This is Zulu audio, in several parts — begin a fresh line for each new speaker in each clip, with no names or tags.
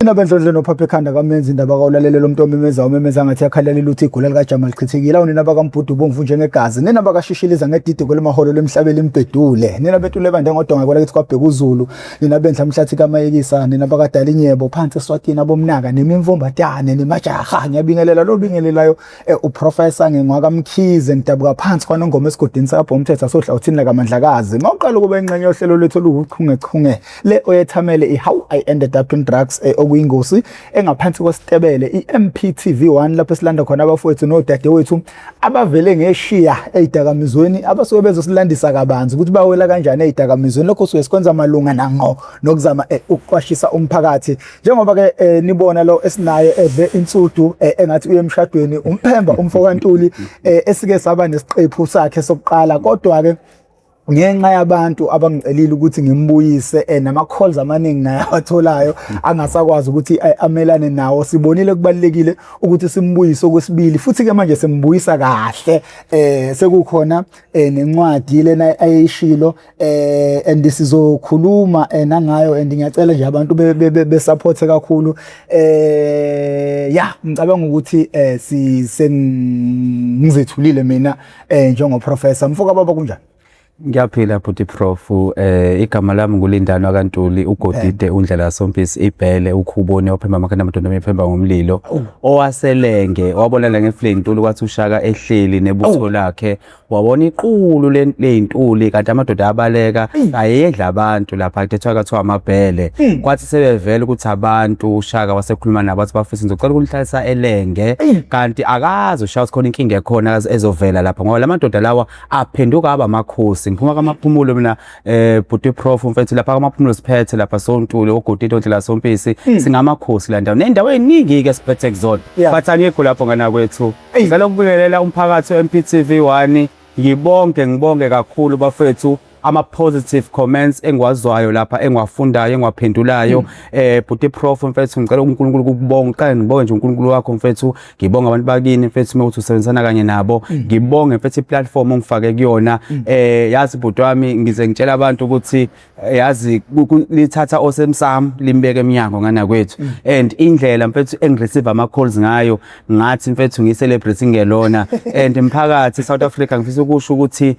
Inabendlondle nophapha ekhanda kamenzi indaba kawulalele lo muntu omemeza ngathi yakhalela uthi igula lika Jamal Chithekile awunina bakaMbhudu Bomvu njengegazi nina bakashishiliza ngedidiko lemaholo lemhlabeni impedule nina betule bande ngodonga kwelakithi kwaBheka uZulu nina bendla mhlathi kaMayekisa nina bakadala inyebo phansi eSwatini abomnaka nemimvombatane nemajaha ngiyabingelela lo bingelelayo uprofessor ngengwaka Mkhize ngidabuka phansi kwanongoma esigodini sakho umthetho asohla uthini la kaMandlakazi mawuqala kube ingxenye yohlelo lethu oluchungechunge le oyethamele How I Ended Up in Drugs okuyingosi engaphansi kwesitebele iMPTV1 lapho esilanda khona abafowethu nodadewethu abavele ngeshiya ezidakamizweni abasuke bezosilandisa kabanzi ukuthi bawela kanjani ezidakamizweni lokho suke sikwenza malunga nanqo nokuzama ukuqwashisa umphakathi njengoba ke nibona lo esinayo eve insudu engathi uye emshadweni umphemba umfokaNtuli esike saba nesiqephu sakhe sokuqala kodwa ke ngenxa yabantu abangicelile ukuthi ngimbuyise nama calls amaningi naye atholayo angasakwazi ukuthi amelane nawo sibonile kubalekile ukuthi simbuyise okwesibili futhi ke manje simbuyisa kahle sekukhona nencwadi lena ayishilo and sizokhuluma nangayo and ngiyacela nje abantu be support kakhulu ngicabanga ukuthi ngizethulile mina njengo professor mfoka baba kunjani.
Ngiyaphila Bhuti Prof igama lami nguLindano kaNtuli uGodide uNdlela kaSompisi ibhele ukhubone ophemba amakhanda amadondo ephemba ngomlilo owaselenge wabonana ngeflame Ntuli kwathi uShaka ehleli nebutho lakhe wabona iqulu leintuli kanti amadoda abaleka ayedla abantu lapha kuthiwa amabhele kwathi sebevela ukuthi abantu uShaka wasekhuluma nabo bathi bafisa ngicela ukunhlalisa elenge kanti akazi uShaka khona inkinga ekhona ezovela lapha ngoba lamadoda lawa aphenduka aba amakhosi ngiphuma kamaphumulo mina Bhuti Prof mfethu lapha kamaphumulo siphethe lapha soNtuli oGodide Ndlela Sompisi singamakhosi la ndawo nendawo eningi ke siphethe kuzona bathani yekho lapho ngana kwethu ngicela ukubingelela umphakathi weMPTV1 ngibonge kakhulu bafethu ama positive comments engwazwayo lapha engwafundayo engwaphendulayo Bhuti Prof mfethu ngicela uNkulunkulu ukubonga uqale ngibonge nje uNkulunkulu wakho mfethu ngibonga abantu bakini mfethu mewuthi usebenzisana kanye nabo ngibonge mfethu iplatform ongifake kuyona yazi bhuti wami ngize ngitshela abantu ukuthi yazi lithatha osemsamo limbeke eminyango ngana kwethu and indlela mfethu engireceive ama calls ngayo ngathi mfethu ngicelebrate ngelona and imphakathi South Africa ngifisa ukusho ukuthi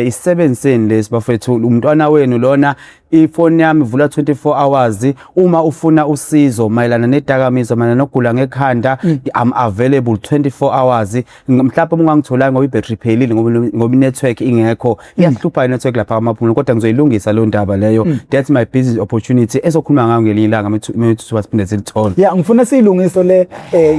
isebenziseni lesi bafethu umntwana wenu lona ifoni yami ivula 24 hours uma ufuna usizo mayelana nedakamizwa mayelana nokugula ngekhanda I'm available 24 hours mhlawumbe ungangitholanga ngoba ibattery phelile ngoba inetwork ingekho iyahlupha inetwork lapha amaphumulo kodwa ngizoyilungisa lo ndaba leyo that's my business opportunity ezokhuluma ngayo ngelinye ilanga methuthu basiphinde silithola
ngifuna silungiso le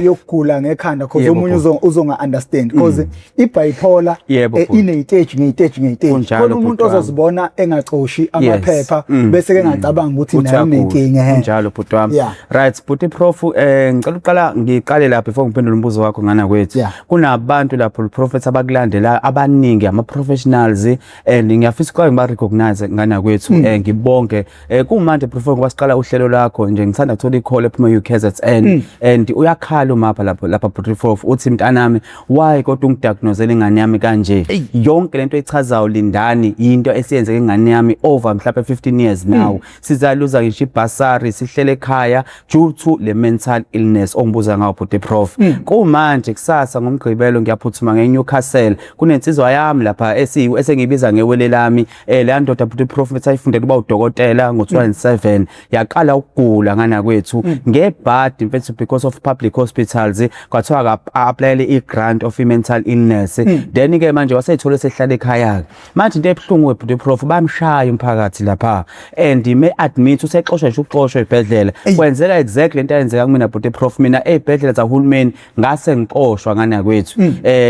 yokugula ngekhanda because omunye uzonga understand because ibipolar ine stage kodwa umuntu ozozibona engacoshi amaphepha bese ke ngacabanga ukuthi nayo nenkinga
njalo bhuti wami right Bhuti Prof ngicela ngiqale lapha before ngiphendule umbuzo wakho ngana kwethu kunabantu lapho prophets abakulandela abaningi ama professionals and ngiyafisa ukuthi ngiba recognize ngana kwethu ngibonke kumanje Prof kwasiqala uhlelo lakho nje ngithanda ukuthola icall ephuma UKZN and uyakhala umapha lapha Bhuti Prof uthi mntanami why kodwa ungidiagnosele ingane yami kanje yonke lento echazayo Lindani into esiyenzeke ingane yami over mhlawumbe 15 years now sizaluza ngisho ibasari sihlele ekhaya due to le mental illness ongibuza ngawo Bhuti Prof kumanje kusasa ngomgqibelo ngiyaphuthuma ngeNewcastle kunensizwa yami lapha esengibiza ngewele lami le ndoda Bhuti Prof ayifundela kuba udokotela ngo2007 yaqala ukugula ngana kwethu ngebhadi mfethu because of public hospitals kwathiwa applyele igrant of mental illness then ke manje waseyithola sehlala ekhaya manje into ebhlungu Bhuti Prof bamshaya umphakathi lapha and me admit usexoshwa nje uxoshwe ebhedlela kwenzela exactly into ayenzeka kumina Bhuti Prof mina ebhedlela zahulumeni ngase ngiqoshwa ngana kwethu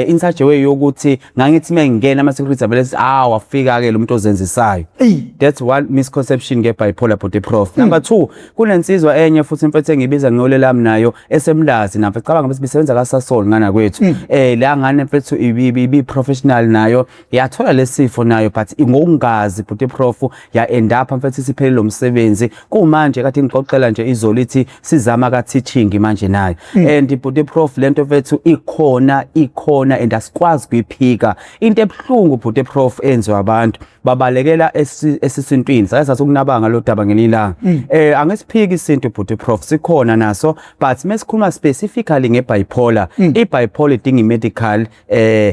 in such a way yokuthi ngangithi mengena ama security abelesi wafika ke lo muntu ozenzisayo that's one misconception ngebipolar Bhuti Prof number 2 kunensizwa enye futhi mfethu engibiza ngiyole lami nayo esemlazi namfethu cabanga bese bisebenza ka Sasol ngana kwethu la ngane mfethu ibi professional nayo yathola lesifo nayo but ngokungazi Bhuti Prof ya end up mfethu siphelele umsebenzi kumanje kade ngixoxela nje izolithi sizama ka teaching manje nayo and Bhuti Prof lento mfethu ikhona and asikwazi kuyiphika into ebhlungu Bhuti Prof enziwa abantu babalekela esisintwini sathi ukunabanga lo daba ngelilanga angesiphiki isintu bhuti prof sikhona naso but mesikhuluma specifically ngebipolar ibipolar idinga medical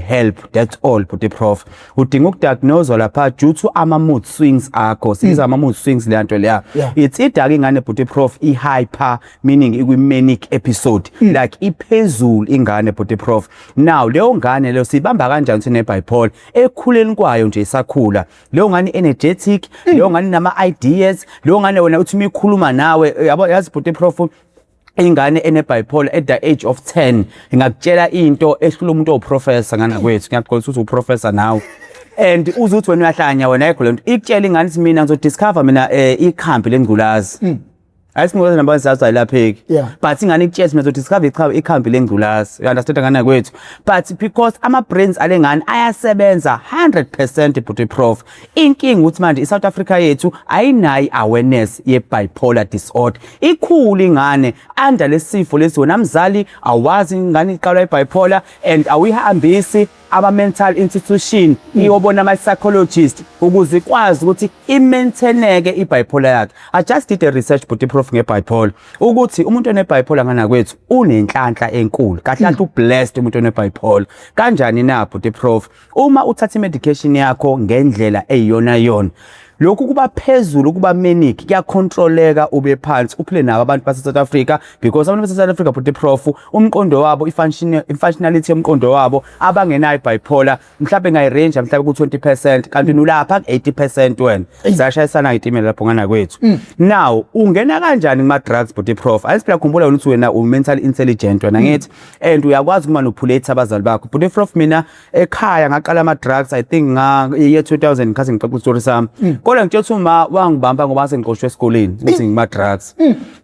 help, that's all bhuti prof. Udinga ukudiagnose lapha due to ama mood swings akho sibiza ama mood swings le nto leya. It's either ingane bhuti prof hyper meaning ikwi manic episode like iphezulu ingane bhuti prof. Now leyo ngane leyo sibamba kanjani sine bipolar ekhuleni kwayo nje isakhula leyo ngane energetic leyo ngane nama ideas leyo ngane wena uthi mikhuluma nawe yabo yazi bhuti prof ingane ene bipolar at the age of 10 ingakutshela into ehlula umuntu oprofessor ngana kwethu ngiyaqolisa ukuthi uprofessor nawe and uzuthi wena uyahlanya wena ayikho lento ikutshela ingane ukuthi mina ngizodiscover mina ikhambi lengculazi ayisingqoza namba sizazi lapheki but ingane ikutshela mina ngizodiscover ikhambi lengculazi you understand ngana kwethu but because ama brains alengane ayasebenza 100% bhuti prof. Inkinga ukuthi manje iSouth Africa yethu ayinayi awareness ye bipolar disorder ikhulu ingane under lesifo lesi wena mzali awazi ingane iqala iBipolar and awihambisi ama mental institution iyobona ama psychologist ukuze ikwazi ukuthi imaintaineke iBipolar yakhe. I just did a research bhuti prof ngeBipolar ukuthi umuntu oneBipolar ngana kwethu unenhlanhla enkulu kahle kahle ublessed umuntu oneBipolar kanjani na bhuti prof. Uma uthatha medication yakho ngendlela eyiyona yona lokhu kuba phezulu kuba manic kuyacontroleka ube phansi uphile nabo abantu base South Africa because abantu base South Africa bhuti prof umqondo wabo ifunctionality yomqondo wabo abangenayo bipolar mhlawumbe ngayirange mhlawumbe ku 20% kanti nulapha 80% wena zashayisana itimela lapho ngana kwethu. Now ungena kanjani kuma drugs bhuti prof ayisiphela khumbula ukuthi wena u mental intelligent wena ngithi and uyakwazi ukumanipulate abazali bakho bhuti prof. Mina ekhaya ngaqala ama drugs I think year 2000 kasi ngixoxa story sami kodwa ngitshela ukuthi uma wangibamba ngoba sengiqoshwe esikoleni ukuthi ngima drugs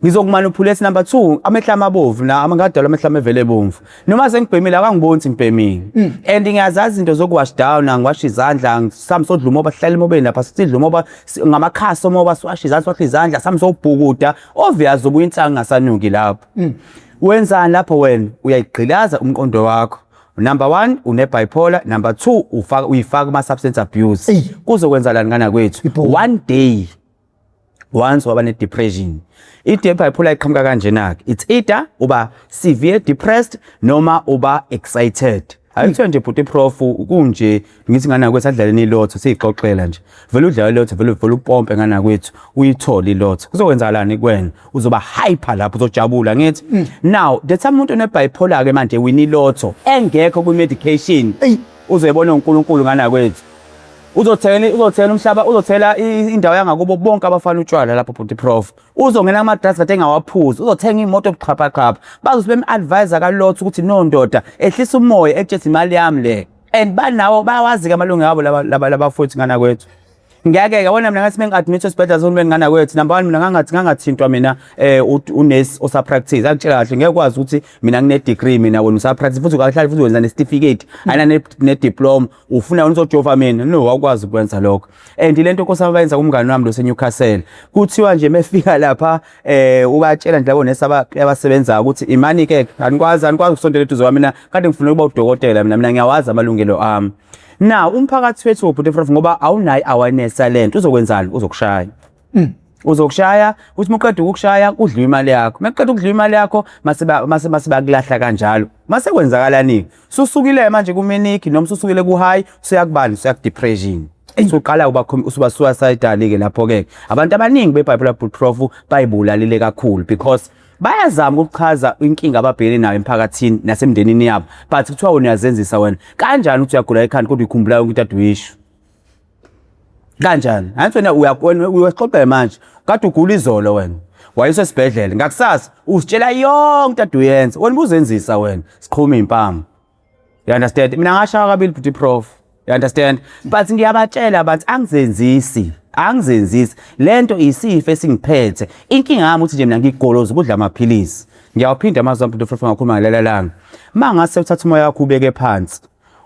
ngizokumanipulate number 2 amehla amabovu na amangadala amehla amevele ebomvu noma sengibhemile akangiboni ukuthi ngibhemile and ngiyazazi izinto zokuwash down ngiwash izandla sami sodla umoba sihlala emobeni lapha sidla umoba ngamakhasi omoba siwash izandla siwash izandla sami sobhukuda obvious ubuye insanga ngasanuki lapho wenzani lapho wena uyayigqilaza umqondo wakho. Number 1 une bipolar, number 2 uyifaka ama substance abuse kuzokwenza lani ngana kwethu one day once waba ne depression bipolar iqhamuka kanjena ke it's either uba severe depressed noma uba excited ayithiwa nje bhuti prof kunje ngithi ngana kwethu adlaleni ilotho siyixoxela nje vele udlala ilotho vele upompe ngana kwethu uyithola ilotho kuzokwenza lani kuwena uzoba hyper lapho uzojabula ngithi now the time umuntu one bipolar ke manje win ilotho engekho ku medication uzoyibona uNkulunkulu ngana kwethu uzothela umhlaba uzothela indawo yangakubo bonke abafana utshwala lapho bhuti prof uzongena ama drugs kade engawaphuzi uzothenga imoto obuqhapha bazobe advise kalotho ukuthi no ndoda ehlisa umoya ekuthethe imali yami le and banawo bayawazi ke amalungu yabo labafuthi ngana kwethu ngiyake yabona mina ngathi mengadmit hospital zonke ngana kwethu number 1 mina ngangathintwa mina unesi osa practice akutshela kahle ngeke kwazi ukuthi mina ngine degree mina wena usa practice futhi ukahlala futhi wenza ne certificate ayina ne diploma ufuna unizojova mina no wakwazi ukwenza lokho and lento nkosana bayenza kumngane wami lo seNewcastle kuthiwa nje mefika lapha ubatshela nje labo nesi abasebenza ukuthi imani ke anikwazi ukusondela eduze wami mina kade ngifuna ukuba udokotela mina ngiyawazi amalungelo ami. Now umphakathi wethu bhuti prof ngoba awunayi awareness talent uzokwenzani uzokushaya uzokushaya uthi maqeda ukushaya udliwa imali yakho maqeda ukudliwa imali yakho mase bakulahla kanjalo mase kwenzakalani susukile manje ku manic noma susukile ku high usuyakubani usuyakudepression usuqala usuba suicidal ke lapho ke abantu abaningi bebipolar bhuti prof bayibulalile kakhulu because bayazama ukuchaza inkinga ababhekene nayo emphakathini nasemndenini yabo but kuthiwa wena uyazenzisa wena kanjani uthi uyagula ekhanda kodwa ukhumbula ukuthi adwisho kanjani hayi wena uyaxoxa manje kade ugula izolo wena wayesesibhedlela ngakusasa usitshela yonke into uyenza wena ubuzenzisa wena siqhuma impama you understand mina ngashaya kabili bhuti prof you understand but ngiyabatshela abantu angizenzisi lento isifo esingiphethe inkinga yami ukuthi nje mina ngigoloza ukudla amaphilisi ngiyawaphinda amazwi bhuti prof ngakhuluma ngalelalanga mangase uthatha umoya wakho ubeke phansi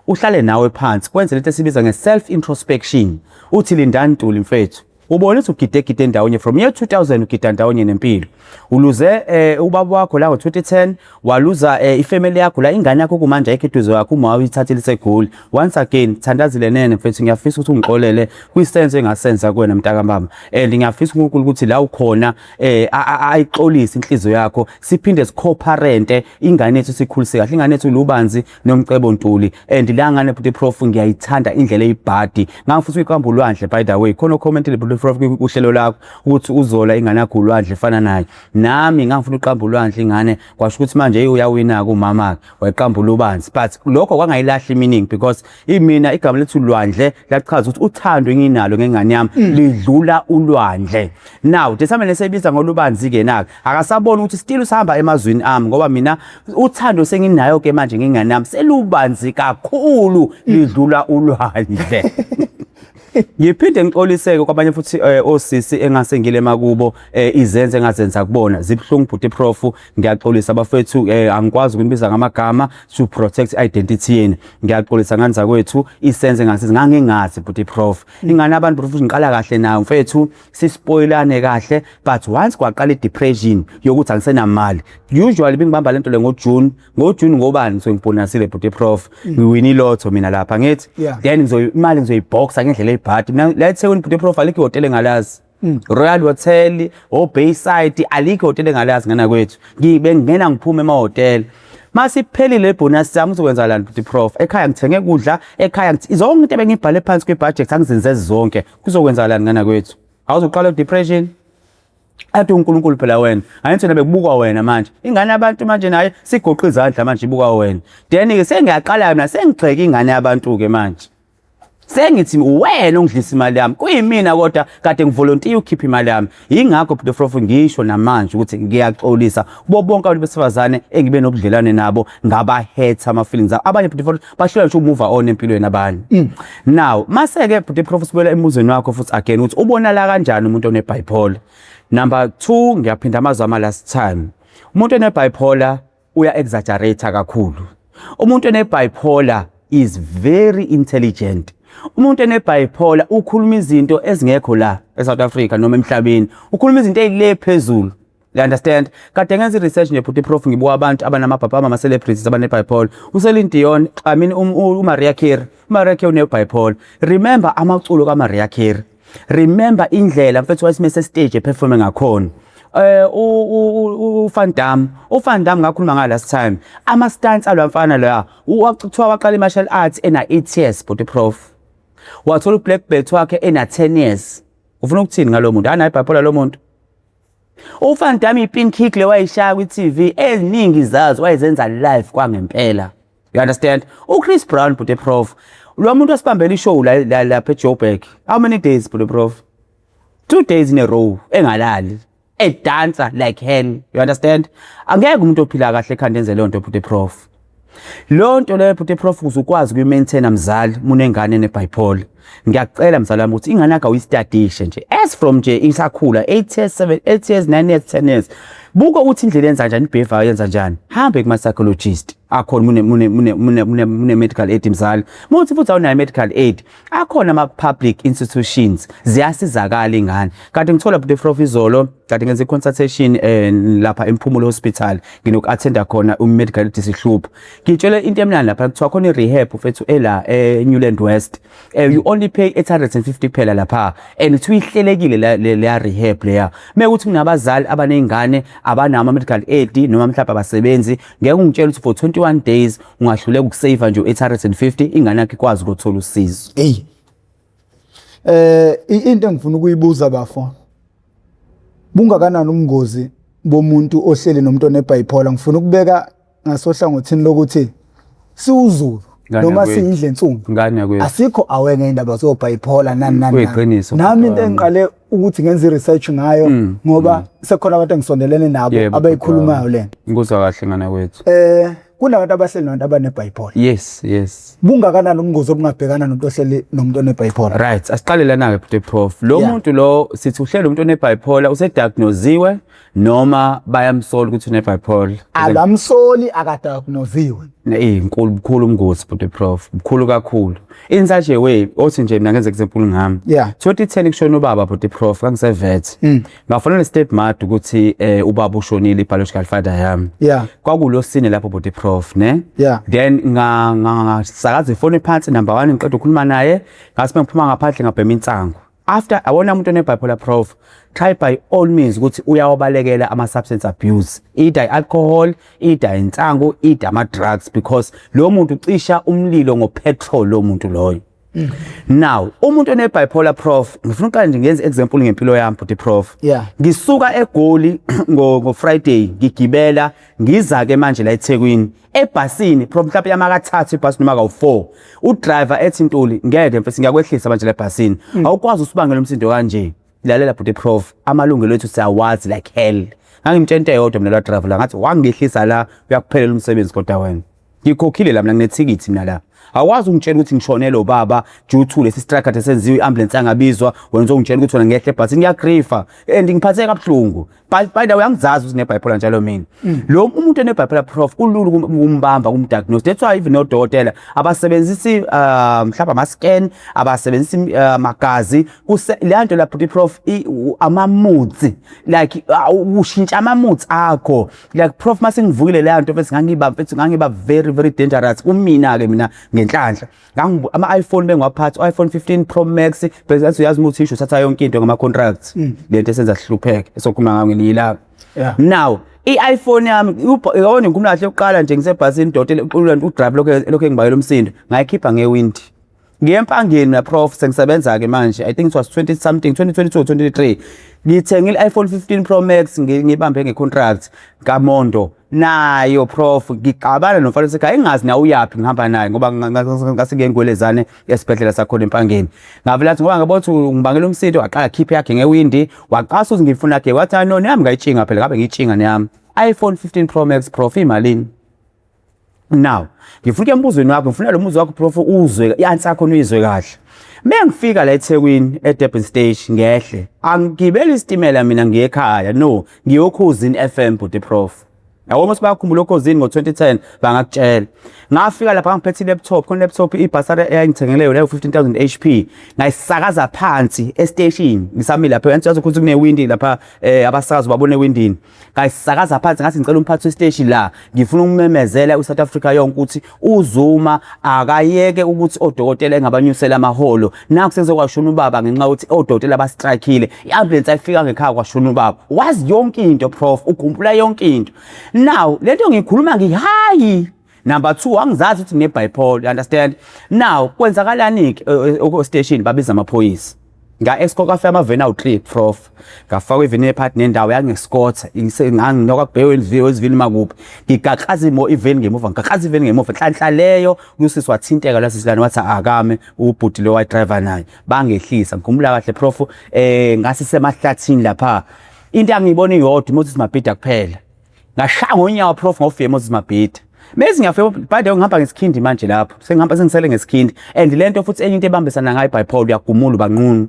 uhlale nawe phansi kwenze lento esibiza nge self introspection uthi lindani Ntuli mfethu ubona ukuthi ugide ndawonye from year 2000 ugida ndawonye nempilo. Uluze ubaba wakho la ngo2010, waluza ifamily yakho la, ingane yakho kumanje ayikhiduzo yakho uma uyithathile segoli. Once again thandazile nene mfethu, ngiyafisa ukuthi ungixolele kwisenzo engasenza kuwena mntaka mama, and ngiyafisa uNkulunkulu ukuthi la ukhona ayixolise inhliziyo yakho, siphinde sikhoparente ingane yethu sikhulise kahle, ingane yethu Lubanzi noMcebo Ntuli. And la ngane Buti Prof ngiyayithanda indlela eyibhadi, ngangifisa uyiqamba ulwandle. By the way khona comment Buti Prof uhlelo lakho ukuthi uzola ingane yakho ulwandle efana naye, nami ngangifuna uqamba ulwandle ingane, kwasho ukuthi manje uyawina kumama wayiqamba Lubanzi. But lokho kwangayilahli meaning, because imina igama lethu ulwandle lachaza ukuthi uthando enginalo ngengane yami lidlula ulwandle. Now desamele sebiza ngoLubanzi ke naka akasabona ukuthi still usahamba emazweni ami, ngoba mina uthando senginayo ke manje ngengane yami selubanzi kakhulu lidlula ulwandle. Ngiphinde ngixoliseke kwabanye futhi osisi engase ngile makubo izenze engazenza kubona zibhlungu Buti Prof, ngiyaxolisa abafethu, angikwazi ukunibiza ngamagama to protect identity yenu. Ngiyaxolisa nganza kwethu isenze ngase ngangingazi Buti Prof. Ingane abantu Prof ngiqala kahle nawo mfethu, sispoilane kahle, but once kwaqala depression yokuthi angisenamali, usually bengibamba lento le ngoJune ngobani so ngibonasile Buti Prof, ngiwini lotho mina lapha ngithi then imali ngizoyiboxa ngendlela but let's say when Buti Prof alikho hotel engalazi, Royal Hotel o Bayside alikho hotel engalazi ngana kwethu, ngibe ngena ngiphume ema-hotel. Masiphelile bonus sami uzokwenza lana Buti Prof, ekhaya ngithenge kudla, ekhaya zonke into ebengibhale phansi kwe-budget angizenze zonke, kuzokwenza lana ngana kwethu. Awuzoqala depression athi uNkulunkulu phela wena, ayithena bekubuka wena manje, ingane yabantu manje naye sigoqa izandla manje ibuka wena. Then ke sengiyaqala mina sengigxeka ingane yabantu ke manje, sengithi wena ongidlisa imali yami kuyimina kodwa kade ngivolunteer ukhipha imali yami. Ingakho Buti Prof ngisho namanje ukuthi ngiyaxolisa kubo bonke abantu besifazane engibe nobudlelwane nabo, ngabahetha ama feelings abanye Buti Prof bashela nje move on empilweni abanye. Now maseke Buti Prof sibuyela emuzweni wakho futhi again ukuthi ubona la kanjani umuntu one bipolar. Number 2 ngiyaphinda amazwi last time, umuntu one bipolar uya exaggerate kakhulu. Umuntu one bipolar is very intelligent. Umuntu one bipolar ukhuluma izinto ezingekho la eSouth Africa noma emhlabeni, ukhuluma izinto ezile phezulu. You understand? Kade ngenza research nje Buti Prof ngibuka abantu abanamabhapa ama celebrities abane bipolar. uCeline Dion, I mean uMariah Carey une bipolar. Remember amaculo kaMariah Carey. Remember indlela mfethu wayesimese stage eperforming ngakhona. uVan Damme ngakhuluma nga last time, ama stunts alwamfana la kuthiwa waqala martial arts ena 8 years Buti Prof, wathola black belt wakhe ena 10 years. Ufuna ukuthini ngalo muntu anayi bipolar lo muntu? uVan Damme ipin kick le wayishaya kwi-TV eziningi zazo wayezenza live kwangempela. You understand? uChris Brown Buti Prof, lo muntu wasibambela ishow la eJoburg, how many days Buti Prof? 2 days in a row engalali, a dancer like hell. You understand? Angeke umuntu ophila kahle ekhanda enze lonto Buti Prof. Lonto le Buti Prof uzukwazi ukuyimaintain mzali munengane nebipolar. Ngiyacela mzala wami ukuthi ingane yakho uyistadishe nje as from nje isakhula 8 years 7 8 years 9 years 10 years, buka ukuthi indlela yenza kanjani ibehavior yenza kanjani, hambe kuma psychologist akhona mune medical aid mzali. Muthi futhi awunayo medical aid, akhona ama public institutions ziyasizakala ingane. Kade ngithola Buti Prof izolo, kade ngenza consultation lapha eMphumulo Hospital, nginoku attenda khona medical aid sihlupha. Ngitshele into emnandi lapha kuthiwa khona irehab ufethu ela eNewland West, you only pay 850 phela lapha, and uyihlelekile le rehab leya. Mekuthi kunabazali abanezingane abanama medical aid noma mhlawumbe abasebenzi, ngeke ungitshela ukuthi for 21 days ungahluleka ukusave nje 850 ingane yakhe ikwazi ukuthola usizo.
Into engifuna ukuyibuza bafo, bungakanani ubungozi bomuntu ohleli nomuntu onebipolar? Ngifuna ukubeka ngasohlangothini lokuthi siwuzulu noma siyidle nsungu,
ngane yakwethu
asikho awe ngendaba zobipolar nani.
Kuyiqiniso
nami into engiqale ukuthi ngenze research ngayo ngoba sekhona abantu engisondelene nabo abayikhulumayo lento.
Ngikuzwa kahle ngane yakwethu.
Kunabantu abahleli nabantu abanebipolar.
Yes.
Bungakanani ubungozi obungabhekana nomuntu ohleli nomuntu onebipolar?
Right, asiqale lana ke Buti Prof. Lo muntu lo sithi uhleli umuntu onebipolar usediagnoziwe, noma bayamsola ukuthi une bipolar
abamsoli akadiagnoziwe
mkhulu umngozi but prof mkhulu kakhulu in such a way othi nje mina ngenza example ngami 2010 kushona ubaba but prof kangisevet ngafonela stepmother ukuthi ubaba ushonile biological father yami kwakulo scene lapho but prof ne then ngasakaza ifoni phansi number 1 ngiqeda ukukhuluma naye ngase ngiphuma ngaphandle ngabhema insangu after awona umuntu one bipolar prof try by all means ukuthi uyawabalekela ama substance abuse either alcohol either insangu either ama drugs because lo muntu ucisha umlilo ngopetrol lo muntu loyo now umuntu one bipolar prof ngifuna uqala nje ngenze example ngempilo yami but prof ngisuka eGoli ngo Friday ngigibela ngiza ke manje la eThekwini ebhasini prof mhlawumbe yamakathathu ibhasi noma ka4 udriver ethi Ntuli ngeke mfethu ngiyakwehlisa manje la ebhasini awukwazi usibangela umsindo kanje lalela but prof amalungelo ethu siyawazi like hell ngangimtshente yodwa mina la driver la ngathi wangehlisa la uyakuphelela umsebenzi kodwa wena ngikhokhile la mina nginethikithi mina la awazi ungitshela ukuthi ngishone lo baba due to lesi strike kade senziwe iambulance angabizwa wena uzongitshela ukuthi wena ngehle bhasi ngiyagrifa and ngiphatheka kabuhlungu by the way angizazi ukuthi nebipolar njalo mina lo umuntu onebipolar prof ululu kumbamba kumdiagnose that's why even nodokotela abasebenzisi mhlawumbe ama scan abasebenzisi magazi le nto la prof ama moods like ushintsha ama moods akho like prof masengivukile le nto bese ngangiba very very dangerous kumina ke mina ngenhlanhla ama iPhone bengwaphathi iPhone 15 Pro Max bese uyazi ukuthi isho satha yonke into ngama contracts lento esenza sihlupheke esokhuluma ngayo ngelila now iPhone yami yabona ngumlahle yokuqala nje ngisebhasini dotela u drive lokho engibayela umsindo ngayikhipha ngewindi ngiyempangeni na prof sengisebenza ke manje I think it was 20 something 2022 23 ngithengile iPhone 15 Pro Max ngibambe ngecontract kaMondo nayo prof ngigabana nomfana sekhaya engazi na uyapi ngihamba naye ngoba ngasike ngwelezane esibhedlela sakhona empangeni ngavela athi ngoba ngabona ukuthi ngibangela umsindo aqala khiphe yakhe ngewindi waqasa ukuthi ngifuna ke wathi no nami ngayitshinga phela ngabe ngiyitshinga nami iPhone 15 Pro Max prof imalini now ngifuna embuzweni wakho ngifuna lo muzi wakho prof uzwe yansi yakho uyizwe kahle mengifika la eThekwini eDurban stage ngehle angigibela isitimela mina ngiye ekhaya no ngiyokhuzini FM but prof yabo mase bayakhumbula okhuzini ngo2010 bangakutshela ngafika lapha ngiphethe laptop khona laptop ibhasara eyangithengeleyo leyo 15000 HP ngayisakaza phansi estation ngisami lapha yazi ukuthi kunewindi lapha abasakazi babone ewindini ngayisakaza phansi ngathi ngicela umphathi westation la ngifuna ukumemezela uSouth Africa yonke ukuthi uZuma akayeke ukuthi odokotela engabanyusela amaholo naku sezokwashona ubaba ngenxa ukuthi odokotela abastrikeile iambulance ayifika ngekhaya kwashona ubaba wazi yonke into prof ukhumbula yonke into now lento ngikhuluma ngihayi number 2 angizazi ukuthi ngine bipolar you understand now kwenzakalani ke station babiza amaphoyisa nga-escort afika amaveni awu3 prof ngafaka iveni ephathi nendawo yangescort nganginoka kubhewe ezivini makuphi ngigaqaza iveni ngemuva ngigaqaza iveni ngemuva hlanhla leyo usisi wathinteka la sisilana wathi akame ubhuti lo driver naye bangehlisa ngikhumbula kahle prof ngasi semahlathini lapha into angiyibona iyodwa Moses Mabhida kuphela ngashaya ngonyawo prof ngofike Moses Mabhida mase ngiyafika by the way ngihamba ngesikhindi manje lapho sengihamba sengisele ngesikhindi and lento futhi enye into ebambisana ngayo bipolar uyagumula banqunu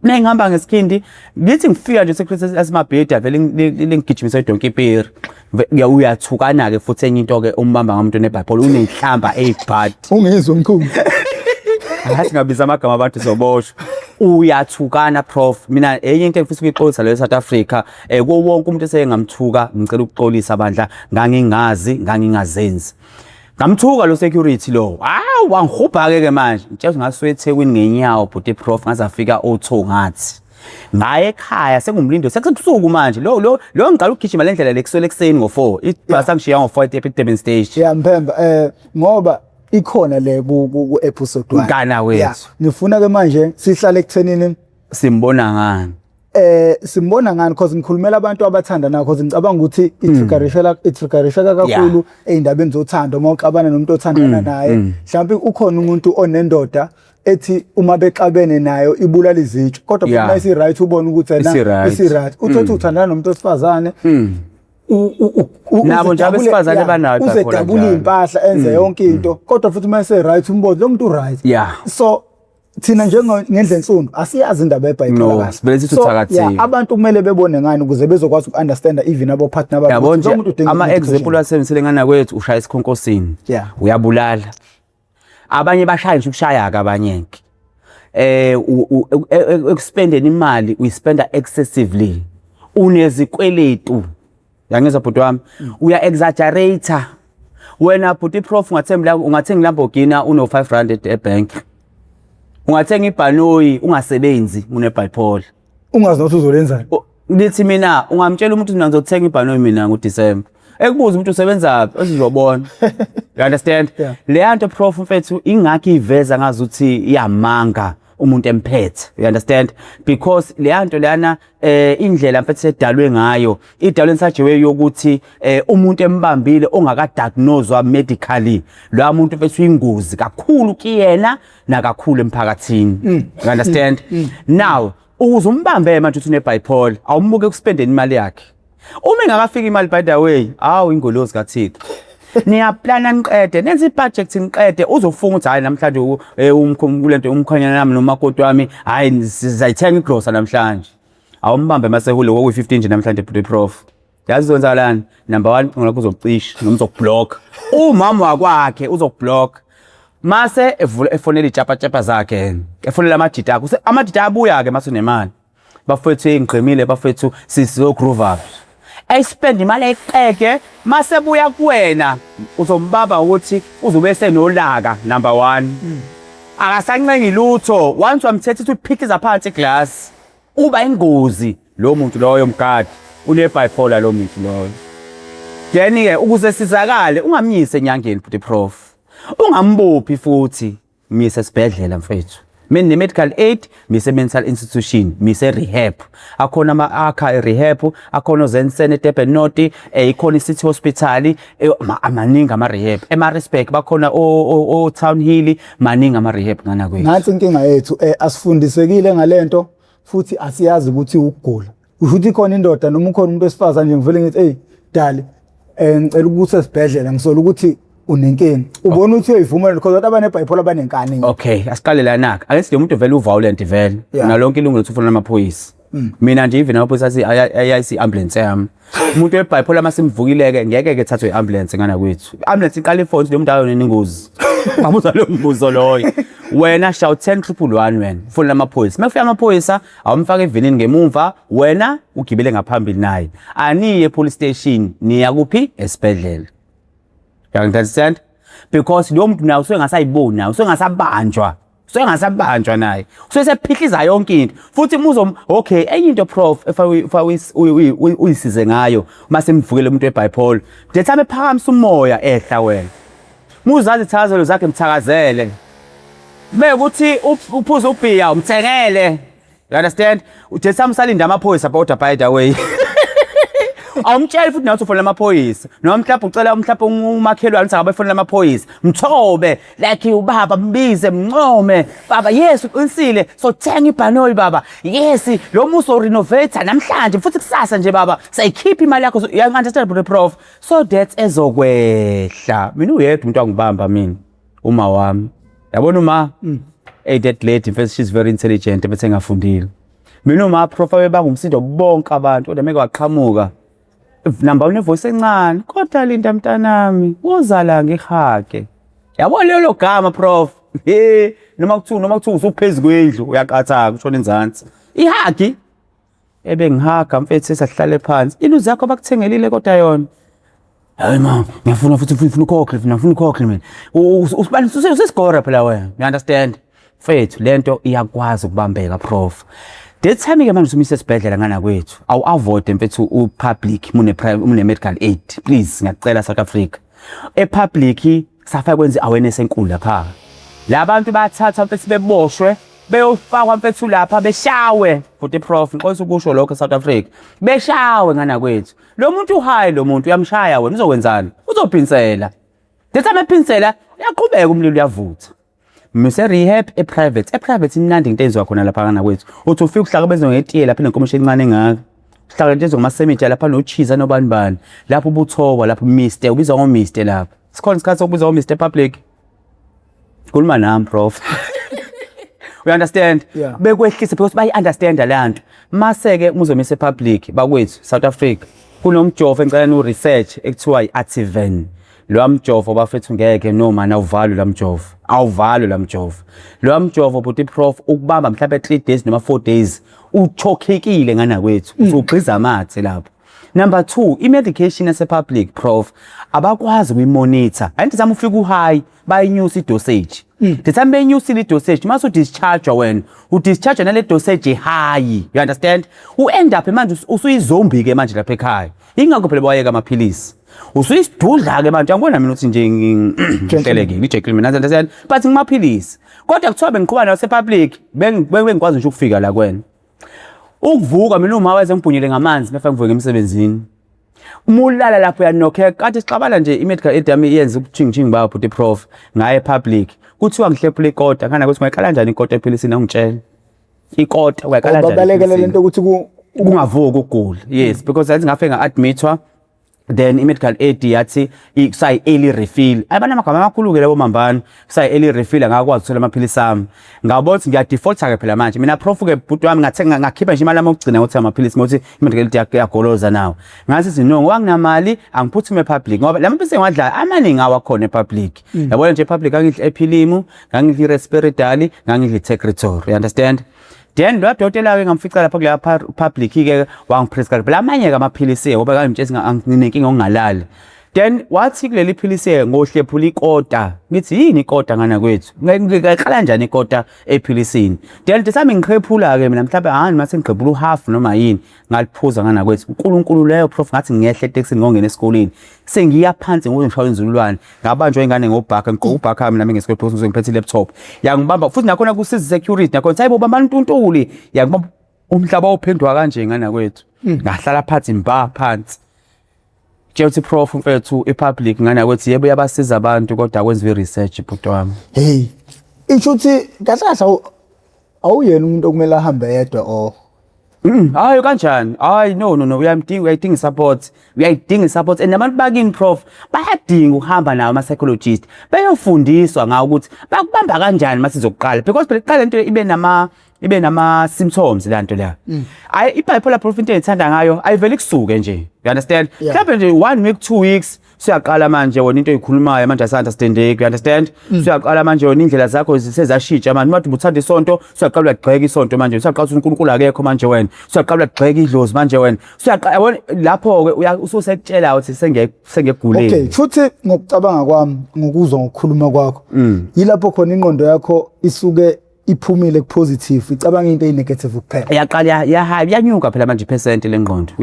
ngihamba ngesikhindi ngithi ngifika nje secretary asimabheda vele ngigijimisa idonki peri uyathukana ke futhi enye into ke umbamba ngamuntu nebipolar unehlamba ebhad
ungezwe umkhulu
ngathi ngabiza amagama abantu soboshwa uyathukana prof mina enye into engifisa ukuyixolisa la eSouth Africa kuwo wonke umuntu esengamthuka ngicela ukuxolisa abandla ngangingazenzi ngamthuka lo security lo wangihubha ke manje ngitshela ngasuye eThekwini ngenyawo but prof ngazafika otho ngathi ngaye ekhaya sengumlindo sekusebusuku manje lo ngicela ukugijima le ndlela lekusele ekseni ngo4 ibhasi angishiya ngo4 eDurban stage
Mpemba ngoba ikhona le ku episode 1
ngana wethu
ngifuna ke manje sihlale ekuthenini
simbona ngani
simbona ngani because ngikhulumela abantu abathandana because ngicabanga ukuthi itriggerishela kakhulu eindabeni zothando uma uxabana nomuntu othandana naye mhlawumbe ukhona umuntu onendoda ethi uma bexabene nayo ibulala izitsho kodwa futhi mayisi right ubona ukuthi isi right uthi uthandana nomuntu osifazane
nabo nje abesifazane banayo
uzedabula impahla enze yonke into kodwa futhi mayise right umbozo lo muntu right so thina ngendlensundu asiyazi indaba yeBhayibheli kahle.
Vele sithi uthakathile.
Abantu kumele bebone ngani ukuze bezokwazi ukunderstand even abo partner babo.
Yabo nje ama example asebenzisele ngana kwethu ushaya isikhonkosini. Uyabulala. Abanye bashaya nje ukushaya ka abanye ke. Expendeni imali uyispenda excessively. Unezikweletu. Yangizwa bhuti wami. Uya exaggerator. Wena bhuti prof ungathenga Lamborghini uno 5 rand ebank. Ungathenga ibhanoyi ungasebenzi une bipolar.
Ungazi nokuthi uzolenzani.
Lithi mina ungamtshela umuntu mina ngizothenga ibhanoyi mina ngoDecember. Ekubuza umuntu usebenza phi uzobona. You understand? Le yanto prof mfethu ingakho iveza ngazuthi iyamanga umuntu emphethe. You understand? Because le yanto lana indlela mfethu sedalwe ngayo idalwe nsajewe yokuthi umuntu embambile ongakadiagnoswa medically lo muntu mfethu ingozi kakhulu kuyena nakakhulu emphakathini. You understand? Now ukuze umbambe manje uthi une bipolar awumbuke ukuspendeni imali yakhe. Uma ingakafika imali by the way ingolozi kaThixo. Niyaplana niqede nenza ibudget niqede uzofunga ukuthi hayi namhlanje kulento umkhonyana nami nomakoti wami hayi sizayithenga igrosa namhlanje. Awumbambe mase hule woku 15 nje namhlanje prof. Yazi zonzakalani number 1 ngona kuzocisha noma uzokublock. Umama wakwakhe uzokublock. Mase efonela ichapa zakhe. Efonela amadita akho. Amadita abuya ke mase unemali. Bafethu engqemile bafethu sizogroove up. Spend imali eqeke mase buya kuwena uzombaba ukuthi uzobe senolaka number 1 akasancengi lutho once wamthethe ukuthi uphikiza phansi iglass uba ingozi lo muntu loyo mgadi une bipolar lo muntu loyo. Then ke ukuze sizakale ungamyise enyangeni futhi prof ungambophi futhi mise esibhedlela mfethu. Mina medical aid mise mental institution mise rehab akhona ama rehab akhona Zensen eDurban North ikhona City Hospital amaningi ama rehab eMaritzburg bakhona o Town Hill maningi ama rehab ngana kwethu.
Nansi inkinga yethu asifundisekile ngalento futhi asiyazi ukuthi ukugula ukuthi khona indoda noma ukhona umuntu wesifazane nje ngivele ngithi hey dali ngicela ukuthi esibhedlela ngisola ukuthi unenkinga ubona ukuthi uyivumela because abantu abanebipolar abanenkani.
Okay asiqale lana ake sithi umuntu vele uviolent vele nalonke ilungelo lokufonela amaphoyisa. Mina nje even amaphoyisa ayayisi ambulance yami umuntu webipolar masimvukileke ngeke ke thathwe iambulance ngana kwethu. Ambulance iqala ifoni lo muntu ayona ingozi. Babuza lo mbuzo loyo. Wena shout 1011 wena fonela amaphoyisa. Mafika amaphoyisa awumfaka evinini ngemuva wena ugibele ngaphambili naye. Aniye police station niya kuphi esibhedlela. You understand? Because lo muntu naye usengasayiboni naye usengasabanjwa naye usesephihliza yonke into futhi muzo okay enye into prof if uyisize ngayo mase mvukele umuntu webipolar dethabe phakamisa umoya ehla wena muzazi ithazelo zakhe mthakazele bekuthi uphuza ubhiya umthengele. You understand? Udethabe usalinda amaphoyisa by the way. Awumtshela futhi nawe ufonela amaphoyisa noma mhlawumbe ucela umakhelwane ukuthi akabefonela amaphoyisa mthobe like ubaba mbize mncome baba yes uqinisile so thenga ibhanoyi baba yes lo muso renovate namhlanje futhi kusasa nje baba sayikhipha imali yakho you understand bro prof so that ezokwehla. Mina uyedwa umuntu angibamba mina uma wami yabona uma that lady first she's very intelligent bese ngafundile mina uma prof bangumsindo bonke abantu kodwa meke waqhamuka namba unevoice encane kodwa linda mntanami uzala ngihake yabona lo gama prof noma kuthiwa usuphezulu kwendlu uyaqatha kushona enzansi ihagi ebengihaga mfethu sesahlale phansi iluzi yakho bakuthengelile kodwa yona hayi ma ngiyafuna futhi ngifuna ukhokhe mina usibani usesigora phela wena you understand mfethu lento iyakwazi ukubambeka prof. That time ke manje umise esibhedlela ngana kwethu awu avoid mfethu upublic mune medical aid please ngiyacela South Africa epublic safa kwenza awareness enkulu lapha labantu bathatha mfethu beboshwe beyofakwa mfethu lapha beshawe futhi prof inqoso ukusho lokho South Africa beshawe ngana kwethu lo muntu uhayi lo muntu uyamshaya wena uzokwenzani uzophinsela that time ephinsela uyaqhubeka umlilo uyavutha. Mise rehab private imnandi into enziwa khona lapha kana kwethu uthi ufika uhlaka benzo ngetiye lapha nenkomoshi encane ngaka uhlaka into ngama cemetery lapha nochiza nobani lapho ubuthoba lapho mister ubizwa ngo mister lapha sikhona isikhathi sokubizwa ngo mister public kuluma nami prof you understand
Yeah.
bekwehlise because bayi understand lanto maseke muzomise public bakwethu South Africa kunomjovo engicela no research ekuthiwa iArtiven lo mjovo bafethu ngeke noma nawuvalwe lamjovo awuvalwe lamjovo lo mjovo but iprof ukubamba mhlawumbe 3 days noma 4 days uchokekile ngana kwethu uzogqiza amathe lapho. Number 2, i-medication yase-public prof abakwazi ukuyimonitor. Anti zama ufika u-high bayinyusa i-dosage. Ndithanda beyinyusile i-dosage mase udischarge wena udischarge nale dosage high, you understand? U-end up manje usuyizombi ke manje lapha ekhaya. Ingakho phela bawayeka amaphilisi. Usuyisidudla ke manje angibona mina uthi nje ngihlelekile i-Jacqueline mina understand but ngimaphilisi. Kodwa kuthiwa bengiqhuba nase-public bengikwazi nje ukufika la kwena. Ukuvuka mina uma weze ngibhunyele ngamanzi befike ngivuke emsebenzini umulala lapho yanokhe kade sixabana nje i-medical aid yami iyenza ukuchinga baba but iprof ngaye public kuthiwa ngihlephula ikota kana ukuthi ngayikhala kanjani ikota ephilisini angitshela ikota uyakhala kanjani
babalekele lento ukuthi
kungavuka ukugula yes because athi ngafike nga-admitwa then i-medical aid yathi kusayi early refill ayibana amagama amakhulu ke labo mambani kusayi early refill angakwazi ukuthola amaphilisi ami ngabona ukuthi ngiyadefaulta ke phela manje mina prof ke bhuti wami ngathenga ngakhipha nje imali yokugcina ukuthi amaphilisi ngothi i-medical aid yagoloza nawo ngathi sinongo wanginamali angiphuthume public ngoba la maphilisi engiwadla amaningi awakhona epublic yabona nje public ngangidla ephilimu ngangidla i-respiratory ngangidla i-secretary you understand. Then lo dokotela ke ngamfica lapha kule public ke wangiprescribe lamanye ke amaphilisi ngoba ngimtshela nginenkinga ongalali. Then wathi kuleli philisi ngohlephula ikota ngithi yini ikota ngana kwethu ngikaqala kanjani ikota ephilisini. Then sami ngikhephula ke mina mhlawumbe hani mase ngigqibula uhalf noma yini ngaliphuza ngana kwethu uNkulunkulu leyo prof ngathi ngiyehle eTexini ngongena esikoleni sengiya phansi ngizongishaya inzululwane ngabanjwa ingane ngobhaka ngigqoka ubhaka ami nami ngesikole because ngizongiphethe laptop yangibamba futhi nakhona kusiza security nakhona hayibo bamba ntuntuli yangibamba umhlaba ophendwa kanje ngana kwethu ngahlala phansi mba phansi Jewuthi prof mfethu ipublic ngana kwethi yebo yabasiza abantu kodwa kwenziwe research bhuti wami.
Hey ishuthi kahlahla awuyena umuntu okumele ahambe yedwa o
hayi kanjani hayi no uyayidinga support and nabantu bakini prof bayadinga ukuhamba nawo ama psychologist bayofundiswa ngawo ukuthi bakubamba kanjani masizokuqala because phela iqala into ibe nama symptoms lanto la i-bipolar prof into ethanda ngayo ayiveli kusuke nje you understand mhlawumbe nje 1 week 2 weeks siyaqala manje wona into eyikhulumayo manje asanderstandeki you understand siyaqala manje wona indlela zakho sezashintsha manje mathi ubuthanda isonto siyaqala ukugxeka isonto manje siyaqala ukuthi uNkulunkulu akekho manje wena siyaqala ukugxeka idlozi manje wena siyaqala lapho ke ususekutshela ukuthi sengeguleni
okay futhi ngokucabanga kwami ngokuzwa ngokukhuluma kwakho yilapho khona ingqondo yakho isuke iphumile kupositive icabanga into eyinegative kuphela
yaqala yanyuka phela manje percent lengqondo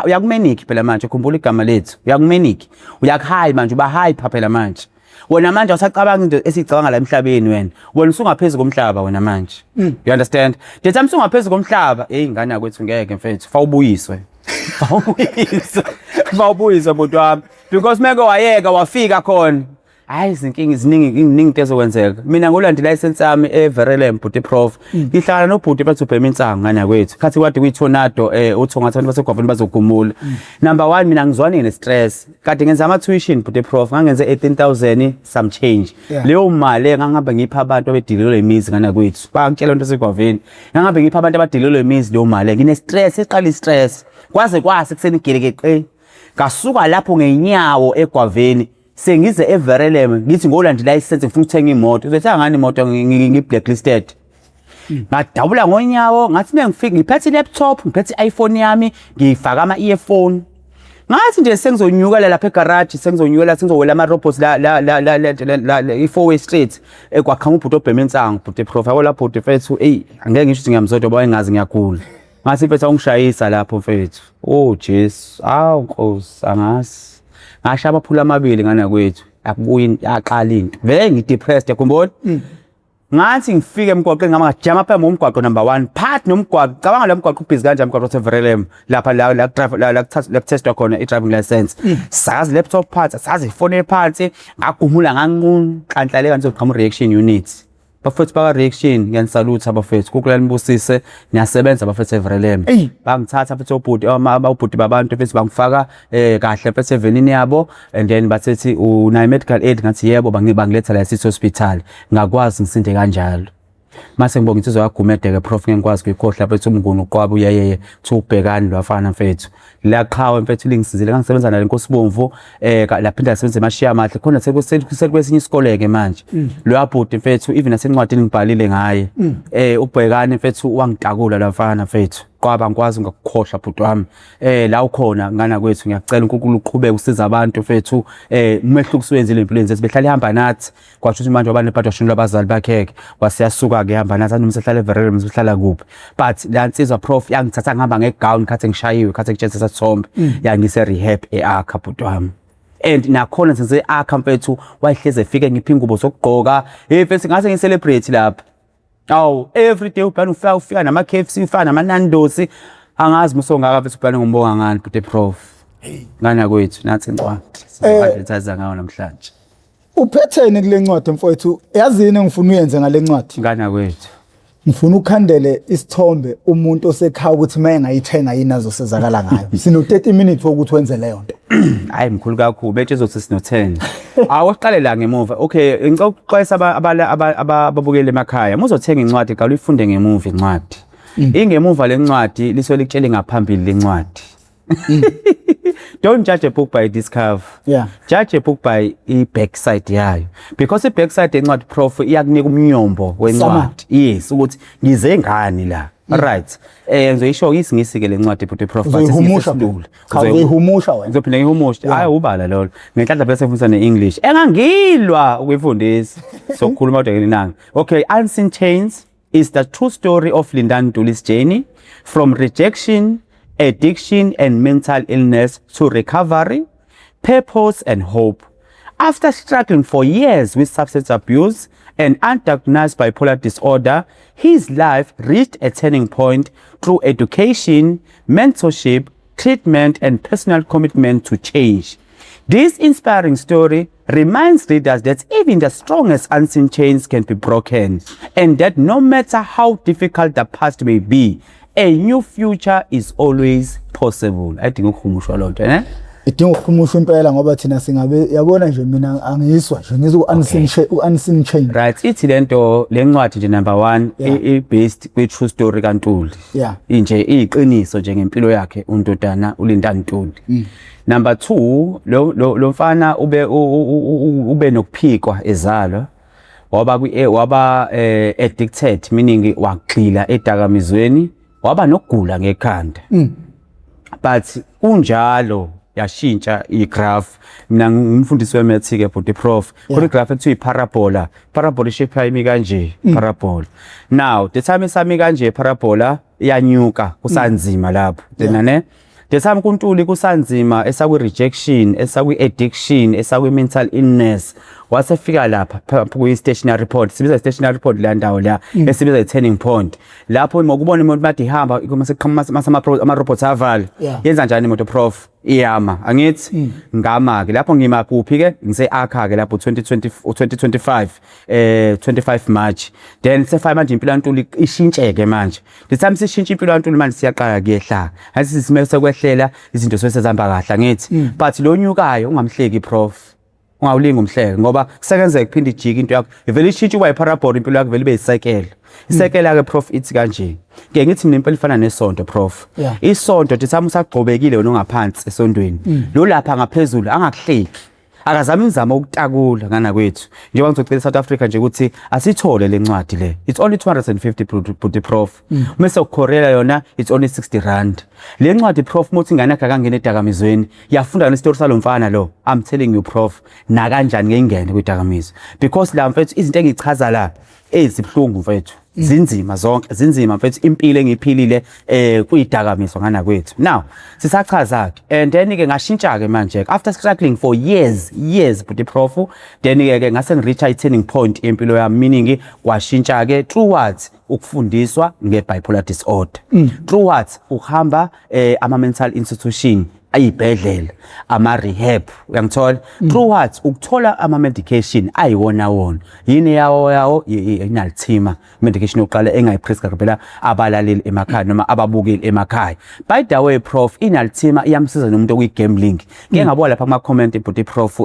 uyakumanic phela manje khumbula igama lethu uyakumanic uyakhaya manje uba hyper phela manje wena manje awusacabanga into esicabanga la emhlabeni wena usungaphezulu komhlaba wena manje you understand ngithi amsungaphezulu komhlaba ingane yakwethu ngeke mfethu fawubuyiswe bhuti wami because meke wayeka wafika khona hayi izinkinga iziningi into ezokwenzeka mina ngolandi license yami eVerelem bhuti prof ngihlala nobhuti bethu ubhema insango ngana kwethu khathi kwade kuyitornado uthonga abantu basegwaveni bazogumula number 1 mina ngizwane nestress kade ngenza ama tuition bhuti prof ngangenze 18000 some change leyo mali ngangihamba ngipha abantu abedilelwe imizi ngana kwethu bangitshela into segwaveni ngangihamba ngipha abantu abadilelwe imizi leyo mali ngine stress eqala istress kwaze kuseni gelekeqe ngasuka lapho ngenyawo egwaveni sengize eVerelem ngithi ngolandi license ngifuna ukuthenga imoto uzothenga ngani imoto ngi-blacklisted ngadabula ngonyawo ngathi mengifika ngiphethe i-laptop ngiphethe i-iPhone yami ngifaka ama-earphone ngathi nje sengizonyuka lapha egarage sengizowela ama-robots la i-4-way street ekwaqhamuka ubhuti obhema insango bhuti prof yabo lapho bhuti mfethu angeke ngisho ukuthi ngiyamzodwa ngoba engazi ngiyagula ngathi mfethu awungishayisa lapho mfethu Jesu Nkosi angasi ngasha abaphula amabili ngana kwethu akubuyi aqala into vele ngidepressed yakhumbona ngathi ngifike emgwaqweni ngama ngajama phambi komgwaqo number 1 part nomgwaqo cabanga lo mgwaqo ubhizi kanjani umgwaqo waseVerelem lapha la testwa khona i-driving license sazi laptop parts sazi ifone phansi ngagumula nganqunu kanhlale kanti zoqhamu reaction unit bafethu baka reaction ngiyanisalute abafethu kukulani busise niyasebenza abafethu eVerelem bangithatha abafethu obhuti ababhuti babantu bese bangifaka kahle bese evenini yabo and then basethi una medical aid ngathi yebo bangiletha la City Hospital ngakwazi ngisinde kanjalo mase ngibonga insizwa yaGumede ke prof ngengikwazi ukukhohla mfethu umnguni uqwaba uyayeye thubhekani lwafana mfethu la qhawe mfethu lingisizile ngangisebenza nale Nkosibomvu laphinda asebenza emashiya amahle khona sekwesinye isikole ke manje lo yabhuti mfethu even nasencwadini ngibhalile ngaye ubhekani mfethu wangitakula lafana mfethu qwaba ngikwazi ngakukhohla bhuti wami la ukhona ngana kwethu ngiyacela uNkulunkulu uqhubeke usiza abantu mfethu umehluko uswenzile empilweni zethu behlala ihamba nathi kwasho ukuthi manje wabane phathwa shini labazali bakhe wasiyasuka ke hamba nathi anumse hlala everele msihlala kuphi but la nsizwa prof yangithatha ngihamba ngegown khathe ngishayiwe khathe ngitshela sathombe yangise rehab eAkha bhuti wami and nakhona senze Akha mfethu wayihleze efike ngiphi ingubo zokugqoka mfethu ngase ngicelebrate lapha awu every day ubhana ufika nama KFC ufika nama Nando's angazi musongaka mfethu ubhana ngombonga ngani but prof ngana kwethu nathi ncwa sizathatha ngawo namhlanje
uphethene kule ncwadi mfowethu yazini engifuna uyenze ngale ncwadi
ngana kwethu
ngifuna ukhandele isithombe umuntu osekhaya ukuthi maye ngayithenga yini azosezakala ngayo sino 30 minutes ukuthi wenze leyo nto
hayi mkhulu kakhulu bethe ezothi sino 10 awuqale la ngemuva okay ngicela ukuxwayisa ababukeli emakhaya muzothenga incwadi qala uyifunde ngemuva incwadi ingemuva lencwadi liso likutshela ngaphambili lencwadi don't judge a book by its cover judge a book by I backside yayo because I backside encwadi prof iyakunika umnyombo wencwadi yes ukuthi ngize ngani la right ngizoyisho isingisi ke lencwadi but prof
uzoyihumusha wena
ngizophinda ngihumusha hayi ubala lolo ngenhlanhla bese ngifundisa neEnglish engangilwa ukuyifundisa sokukhuluma kodwa nginanga okay Unseen Chains is the true story of Linda Ntuli's journey from rejection, addiction and mental illness to recovery, purpose and hope. After struggling for years with substance abuse and undiagnosed bipolar disorder, his life reached a turning point through education, mentorship, treatment and personal commitment to change. This inspiring story reminds readers that even the strongest unseen chains can be broken and that no matter how difficult the past may be, a new future is always possible. I think ukuhumusha lonto ne?
Idinga ukuhumusha impela ngoba thina singabe yabona nje mina angiyiswa nje ngizwe unseen chain.
Right, ithi lento lencwadi nje number 1 i based kwi true story kaNtuli. Inje iyiqiniso nje ngempilo yakhe uNtodana uLinda Ntuli. Number 2 lo mfana ube nokuphikwa ezalwa waba addicted meaning wagxila edakamizweni waba nokugula ngekhanda but kunjalo yashintsha igraph mina ngumfundisi wemaths ke but prof kule graph ekuthiwa iparabola shape imi kanje parabola now the time esami kanje parabola iyanyuka kusanzima lapho then the time kuNtuli kusanzima esakwi rejection esakwi addiction esakwi mental illness wasefika lapha ku stationary report sibiza stationary report la ndawo la esibiza i turning point lapho ngokubona umuntu bathi ihamba kumaseqhamuka ama reports aval yenza njani imoto prof iyama angithi ngama ke lapho ngima kuphi ke ngise Akha ke lapho 2025 25 March then sefa manje impilo yaNtuli ishintsheke manje the time sishintsha impilo yaNtuli manje siyaqala kuyehla asithi simese kwehlela izinto sesezihamba kahle angithi but lo nyukayo ungamhleki prof ungawulinga umhleke ngoba kusebenzeka kuphinde ijike into yakho ivele ishintshe uba iparabole impilo yakho vele ibe isekela isekela ke prof ithi kanje ke ngithi mina impilo ifana nesonto prof isonto thithama usagqobekile wena ongaphansi esondweni lo lapha ngaphezulu angakuhleki akazama imizamo ukutakula ngana kwethu njengoba ngizocela South Africa nje ukuthi asithole lencwadi le it's only 250 but prof mase uKorea yona it's only 60 rand lencwadi prof mothi ingane yakhe akangena edakamizweni yafunda nesitori salomfana lo I'm telling you prof na kanjani ngengene kwedakamizwe because la mfethu izinto engichaza la ezibhlungu mfethu zinzima zonke zinzima mfethu impilo engiphilile kuyidakamizwa ngana kwethu now sisachaza ke and then ke ngashintsha ke manje after struggling for years but prof then ke ngase ngireach a turning point empilo yami meaning kwashintsha ke towards ukufundiswa ngebipolar disorder towards ukuhamba ama mental institution ayibhedlela ama-rehab uyangithola through what ukuthola ama-medication ayiwona wona yini yawo inalthima medication yokuqala engayiprescribela abalaleli emakhaya noma ababukeli emakhaya. By the way prof, inalthima iyamsiza nomuntu okwi-gambling. Ngeke ngabona lapha kuma-comment but prof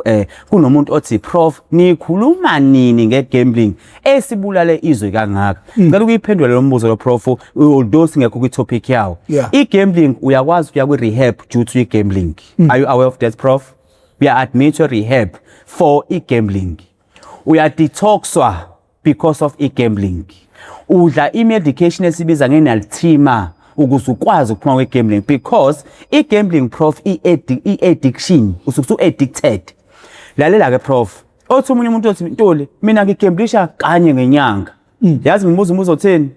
kunomuntu othi prof nikhuluma nini nge-gambling esibulale izwe kangaka. Ngicela ukuyiphendula lo mbuzo lo prof although singekho kwi-topic yawo. I-gambling uyakwazi ukuya kwi-rehab due to i-gambling. Are you aware of that prof? We are admitted rehab for i-gambling. We are detoxwa because of i-gambling. Udla i-medication esibiza ngenalthima ukuze ukwazi ukuphuma kwe-gambling because i-gambling prof i-addiction usuke addicted. Lalela ke prof, othi umunye umuntu othi Ntuli mina ngigamblisha kanye ngenyanga. Yazi ngibuza umuzo uthini?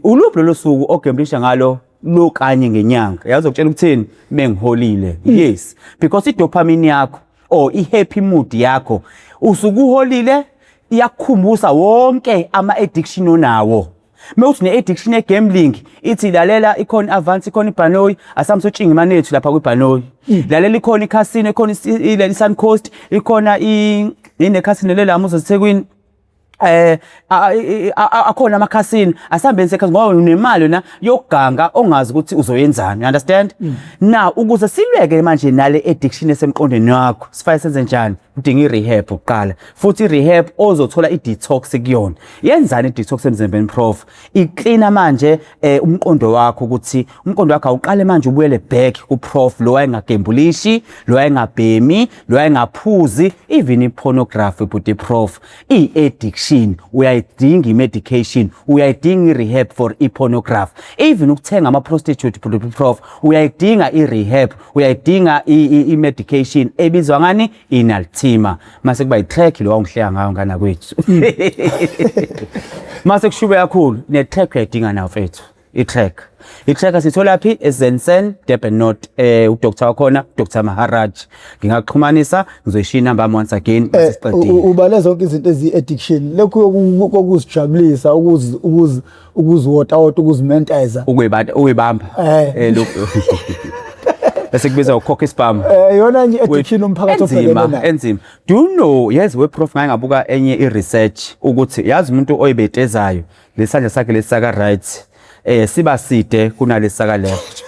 Uluphi lo suku ogamblisha ngalo lo kanye ngenyanga? Yazi ukutshela ukuthini? Mengiholile. Yes, because i-dopamine yakho or i-happy mood yakho usuke uholile iyakukhumbuza wonke ama-addiction onawo. Mewuthi ne-addiction ye-gambling ithi lalela ikhona i-Avance ikhona iBhanoyi asamsotshinga imali yethu lapha kwiBhanoyi. Lalela ikhona i-casino ikhona ile Suncoast ikhona ine-casino lela Muzethekwini. Akhona ama-casino asambe sekhasi ngoba unemali yona yokuganga ongazi ukuthi uzoyenzani. You understand? Now ukuze silweke manje nale addiction esemqondweni wakho sifaye senze njani? Udinga i-rehab ukuqala futhi i-rehab ozothola i-detox kuyona. Yenzani i-detox emzimbeni prof? Iklina manje umqondo wakho ukuthi umqondo wakho awuqale manje ubuyele back ku-prof lo wayengagembulishi, lo wayengabhemi, lo wayengaphuzi, even i-pornography but prof i-addiction uyayidinga i-medication, uyayidinga i-rehab for i-pornography. Even ukuthenga ama-prostitute prof uyayidinga i-rehab, uyayidinga i-medication ebizwa ngani inalthima. Mase kuba i-track lo wangihleya ngayo ngana kwethu. Mase kushube kakhulu ne-track uyayidinga nawo mfethu. I-track asithola phi eZensen Durban North uDr wakhona Dr Maharaj. Ngingakuxhumanisa ngizoyishiya inamba once again masesiqedile.
Ubale zonke izinto ezi-addiction lokho kokuzijabulisa ukuziwota ukuzimentizer
ukuyibamba lokho bese kubiza ukhokha spam
yona nje addiction umphakathi ophelele
enzima. Do you know yes we prof ngake ngabuka enye i-research ukuthi yazi umuntu oyibetezayo lesandla sakhe lesaka right siba side kunalesaka left.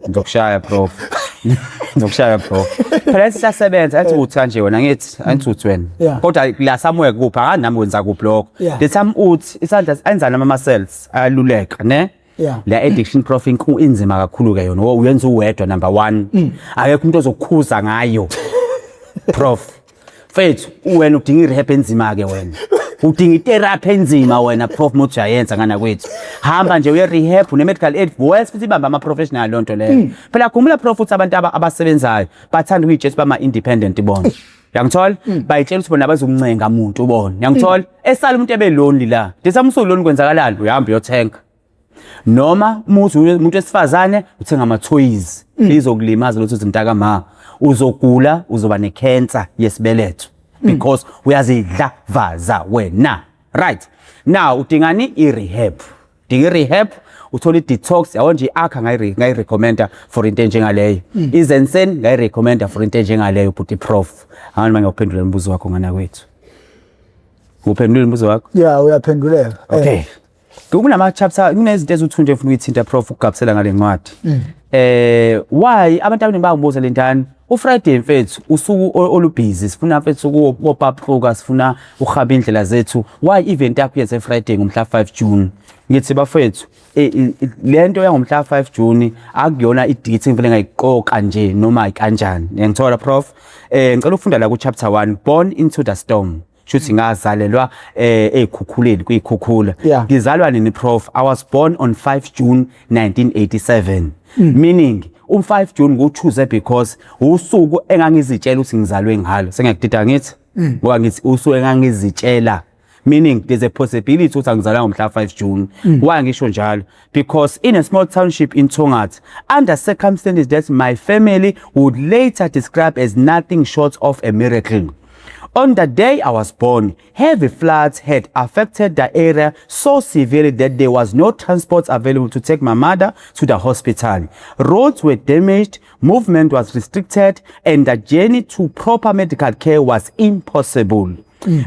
Ngizokushaya prof. Phela sisasebenza athi uthi kanje wena ngithi angithi wena kodwa la somewhere kuphi nami wenza kuphi lokho the time uthi isandla enzana ama cells ayaluleka ne. La addiction prof inzima kakhulu ke yona uyenza uwedwa number 1 akekho umuntu ozokukhuza ngayo prof. Mfethu wena udinga i-rehab enzima ke wena udinga i-therapy enzima wena prof muthi uyayenza ngana kwethu. Hamba nje uye rehab une-medical aid well futhi ibamba ama-professional lonto leyo. Phela khumbula prof ukuthi abantu abasebenzayo bathanda ukuyitshela bama-independent bona. Uyangithola? Bayitshela ukuthi bona bazokuncenga umuntu ubona. Uyangithola? Esala umuntu ebe lonely la. Desamusuku lonely kwenzakalani? Uyahamba uyothenga. Noma umuntu esifazane uthenga ama-toys izokulimaza lutho zimntaka ma uzogula uzoba ne-cancer yesibeletho because uyazidla vaza wena. Right now udingani i-rehab, dinga i-rehab uthola i-detox yabo nje akha ngayirecommenda for into enjengaleyo. iZensen ngayirecommenda for into enjengaleyo but prof angani mangiyophendula umbuzo wakho ngana kwethu. Uphendula umbuzo wakho?
Yeah uyaphenduleka.
Okay. Kunama chapter kunezinto ezuthunje ufuna ukuyithinta prof ukugabisela ngale ncwadi. Why abantu abaningi bayabuza le ntana uFriday mfethu usuku olubhizi sifuna mfethu ukubaphuka sifuna ukuhamba indlela zethu. Why event yakho yenze Friday ngomhla 5 June? Ngithi bafethu lento yangomhla 5 June akuyona idate ngivele ngayiqoqa nje noma kanjani. Ngiyangithola prof. Ngicela ukufunda la ku chapter 1 Born into the Storm. Shuthi ngazalelwa ekhukhuleni kuyikhukhula. Ngizalwa nini prof? I was born on 5 June 1987. Meaning 5 June ngo-choose because usuku engangizitshela ukuthi ngizalwe ngalo. Sengiyakudida ngithi ngoba ngithi usuku engangizitshela. Meaning there's a possibility ukuthi angizalwa ngomhla 5 June. Why ngisho njalo? Because in a small township in Tongat, under circumstances that my family would later describe as nothing short of a miracle. On the day I was born, heavy floods had affected the area so severely that there was no transport available to take my mother to the hospital. Roads were damaged, movement was restricted, and the journey to proper medical care was impossible.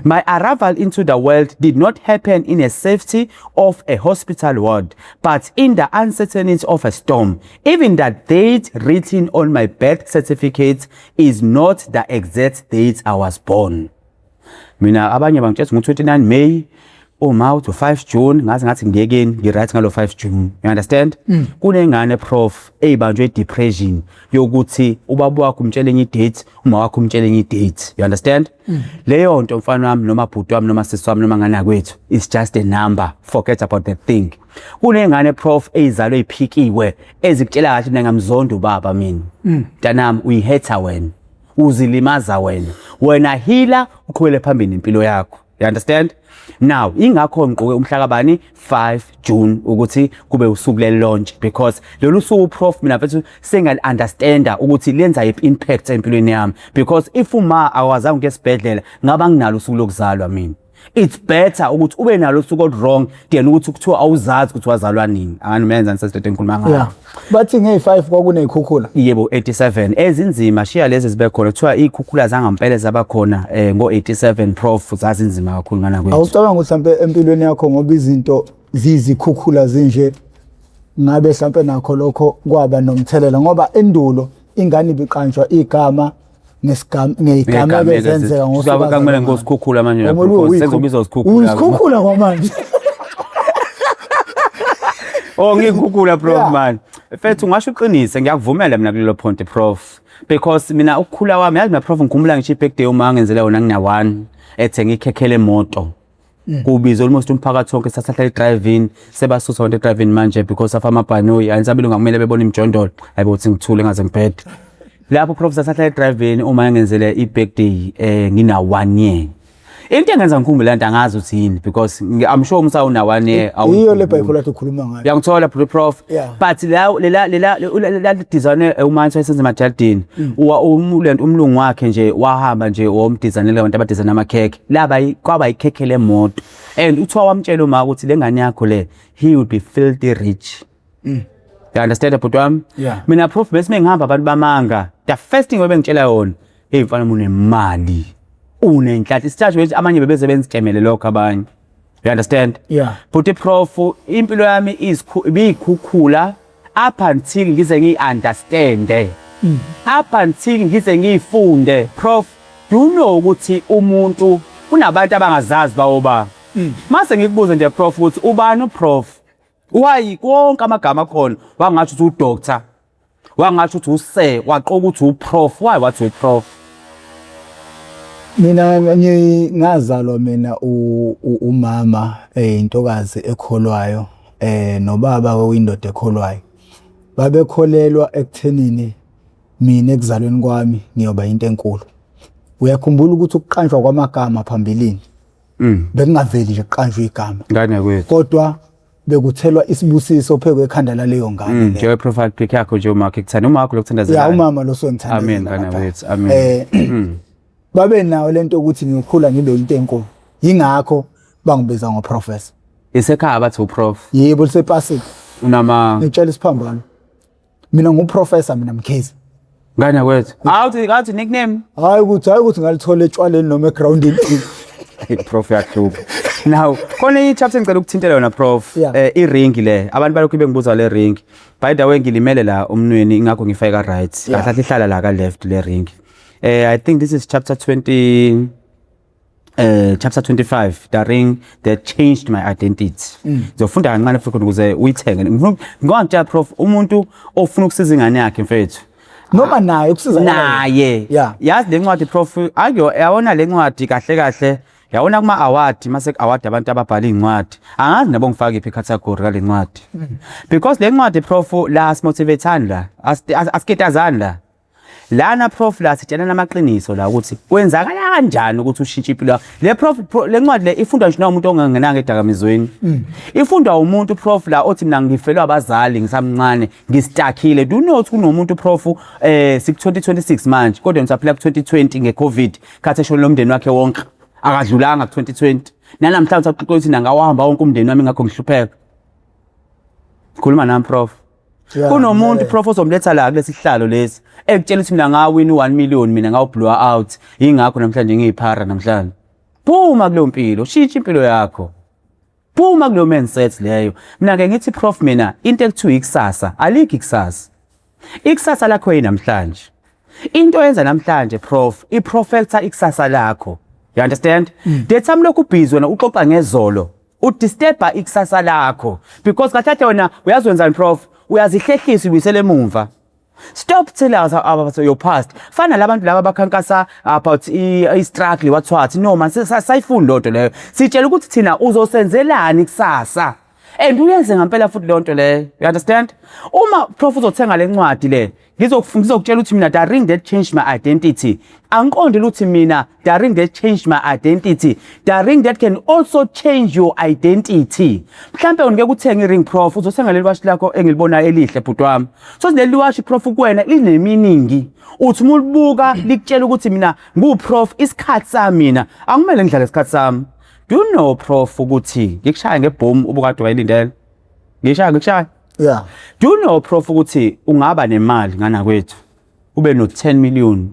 My arrival into the world did not happen in a safety of a hospital ward, but in the uncertainty of a storm. Even the date written on my birth certificate is not the exact date I was born. Mina abanye bangitshela ngo-29 May, uma uthi 5 June, ngathi ngiyekeni ngi-right ngalo 5 June. You understand? Kunengane prof eyibanjwe depression yokuthi ubaba wakho umtshele enye date, uma wakho umtshele enye date. You understand? Leyo nto mfana wami noma bhuti wami noma sisi wami noma ngana kwethu, it's just a number. Forget about the thing. Kunengane prof eyizalwe iphikiwe ezikutshela kahle mina ngamzondo baba mina. Mntanami uyihetha wena. Uzilimaza wena healer uqhubele phambili impilo yakho. You understand? Now ingakho ngiqoke umhla kabani 5 June ukuthi kube usuku le launch, because lolu suku prof mina mfethu sengal understanda ukuthi lenza impact empilweni yami, because if uma awazange ngesibhedlela ngaba nginalo usuku lokuzalwa mina. It's better ukuthi ube nalo usuku wrong than ukuthi kuthiwa awuzazi ukuthi wazalwa nini. Angani ngisasithethe ngikhuluma ngayo.
Yeah. Bathi nge5 kwakunezikhukhula.
Yebo 87 ezinzima shiya lezi zibe khona kuthiwa ikhukhula zangampela zabakhona ngo87 prof zazinzima kakhulu ngana kwethu.
Awucabanga ukuthi mhlawumbe empilweni yakho ngoba izinto zizikhukhula zinje ngabe mhlawumbe nakho lokho kwaba nomthelela ngoba endulo ingane ibiqanjwa igama ngegama bezenzeka
ngosuku kumele ngosikhukhula manje prof sengizobizwa usikhukhula.
Usikhukhula kwamanje.
Oh ngikhukhula prof man. Mfethu ngasho uqinise ngiyakuvumela mina kulelo point prof, because mina ukukhula wami yazi mina prof ngikhumbula ngisho birthday uma ngenzela wona ngina 1 ethenga ikhekhele emoto. Kubiza almost umphakathi wonke sasahlala driving sebasusa wonke driving manje because of amabhanoyi anisabile ngamele bebona imjondolo ayibo uthi ngithule ngaze ngiphethe. Lapho prof sasahlala driving uma ngenzele ibirthday ngina 1 year. Into engenza ngikhumbule lento angazi uthi yini, because I'm sure umsawu na 1 year
iyo le bible athi ukhuluma ngayo.
Yangithola prof. But la design umanzi wayesenza emadaldini umlungu wakhe nje wahamba nje womdesignela abantu abadesignela amakhekhe laba kwaba ikhekhe lemoto, and uthiwa wamtshela uma ukuthi lengane yakho le he would be filthy rich. You understand bhuti wami? Mina prof bese ngihamba abantu bamanga, the first thing webengitshela yona hey mfana unemali unenhlathi isithathu ukuthi amanye bebeze benzikemele lokho abanye. You understand? But prof impilo yami ibikhukhula up until ngize ngiunderstand. Up until ngize ngifunde. Prof, do you know ukuthi umuntu kunabantu abangazazi bawoba. Mase ngikubuze nje prof ukuthi ubani uprof? Why konke amagama khona wangathi uthi udoctor, wangathi uthi use, waqoka ukuthi uprof. Why wathi uprof?
Mina ngazalwa mina umama intokazi ekholwayo nobaba wewindoda ekholwayo. Babekholelwa ekuthenini mina ekuzalweni kwami ngiyoba into enkulu. Uyakhumbula ukuthi ukuqanjwa kwamagama phambilini bekungaveli nje kuqanjwa igama
ngane kwethu,
kodwa bekuthelwa isibusiso phekwe ekhanda laleyo ngane.
Nje profile pic yakho nje uma kuthanda uma wakho lokuthandazela.
Ya umama lo songithanda.
Amen ngane wethu, amen.
Babe nawo lento ukuthi ngikhula ngibe into enkulu. Yingakho bangibiza ngoprofessor.
Isekhaya bathi uprof.
Yebo lisepasini.
Unama
ngitshela isiphambano. Mina nguprofessor mina Mkhize.
Ngane kwethu. Awuthi nickname?
Hayi ukuthi ngalithola etshwaleni noma egroundini.
Prof yakho. Now, khona ichapter ngicela ukuthintela yona prof, iring le. Abantu balokhu bengibuza le ring. By the way ngilimele la umnweni ingakho ngifayeka right. Kahle ihlala la ka left le ring. I think this is chapter 20 chapter 25, the ring that changed my identity. Ngizofunda kancane futhi ukuze uyithenge. Ngikutshela prof umuntu ofuna ukusiza ingane yakhe mfethu.
Noma naye ukusiza
naye. Yazi le ncwadi prof yabona le ncwadi kahle yabona kuma award mase award abantu ababhala incwadi. Angazi nabo ngifaka iphi category kale ncwadi. Because le ncwadi prof la motivatani la asiketazani la. lana prof la sitshela namaqiniso la ukuthi kwenzakala kanjani ukuthi ushintshe impilo yakho. Le prof le ncwadi le ifundwa nje umuntu ongangenanga edakamizweni. Ifundwa umuntu prof la othi mina ngifelwe abazali ngisamncane ngistakile. Do you know ukuthi kunomuntu prof sik 2026 manje kodwa ngisaphila ku 2020 ngeCovid khathi eshona lomndeni wakhe wonke akadlulanga ku 2020. Namhlanje usaxoxa ukuthi ngawahamba wonke umndeni wami ngakho ngihlupheka. Khuluma nami prof. Kunomuntu prof ozomletha la kulesihlalo lesi ekutshela ukuthi mina ngawina u1 million mina ngawublow out ingakho namhlanje ngiyiphara namhlanje. Phuma kuleyo mpilo, shintsha impilo yakho. Phuma kuleyo mindset leyo. Mina ke ngithi prof mina into ekuthiwa ikusasa, alikho ikusasa. Ikusasa lakho yinamhlanje. Into yenza namhlanje prof, iprofecta ikusasa lakho. You understand? The time lokhu busy wena uxoxa ngezolo, udisturba ikusasa lakho because kathathe wena uyazwenza prof, uyazihlehlisa ubisele emumva. Stop telling us about your past. Fana labantu laba bakhankasa about i-struggle what no man sayifuni lonto leyo. Sitshela ukuthi thina uzosenzelani kusasa. And uyenze ngempela futhi lonto leyo. You understand? Uma prof uzothenga lencwadi le, ngizokutshela ukuthi mina the ring that changed my identity. Angiqonde ukuthi mina the ring that changed my identity. The ring that can also change your identity. Mhlambe ungeke uthenga i-ring prof uzothenga leli washi lakho engilibona elihle bhuti wami. So leli washi prof kuwena line meaning. Uthi umulibuka likutshela ukuthi mina ngu-prof isikhathi sami mina angimele ngidlale isikhathi sami. Do you know prof ukuthi ngikushaya ngebhomu ubukade wayilindele? Ngikushaya?
Yeah.
Do you know prof ukuthi ungaba nemali ngana kwethu ube no 10 million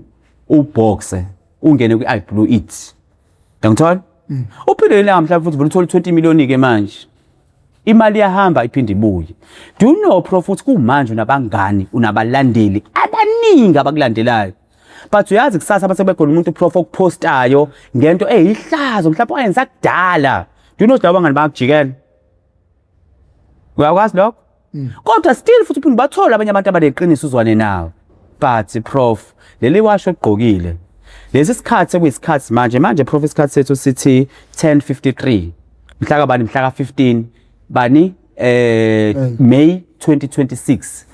uboxe ungene kwi-iBlue Eat. Ngithola? Uphinde namhlanje futhi uthola 20 million ke manje. Imali yahamba iphinde ibuye. Do you know prof ukuthi kumanje unabangani unabalandeli abaningi abakulandelayo. But uyazi kusasa base bekhona umuntu prof okupostayo ngento eyihlazo mhlawumbe oyenza kudala. Do you know laba bangani bakujikela? Uyakwazi lokho? Kodwa still futhi uphinde bathola abanye abantu abaneqiniso uzwane nawo. But prof leli washo ogqokile. Lesi sikhathi kuyisikhathi manje prof isikhathi sethu sithi 10:53. Mhla bani mhla ka15 bani May 2026.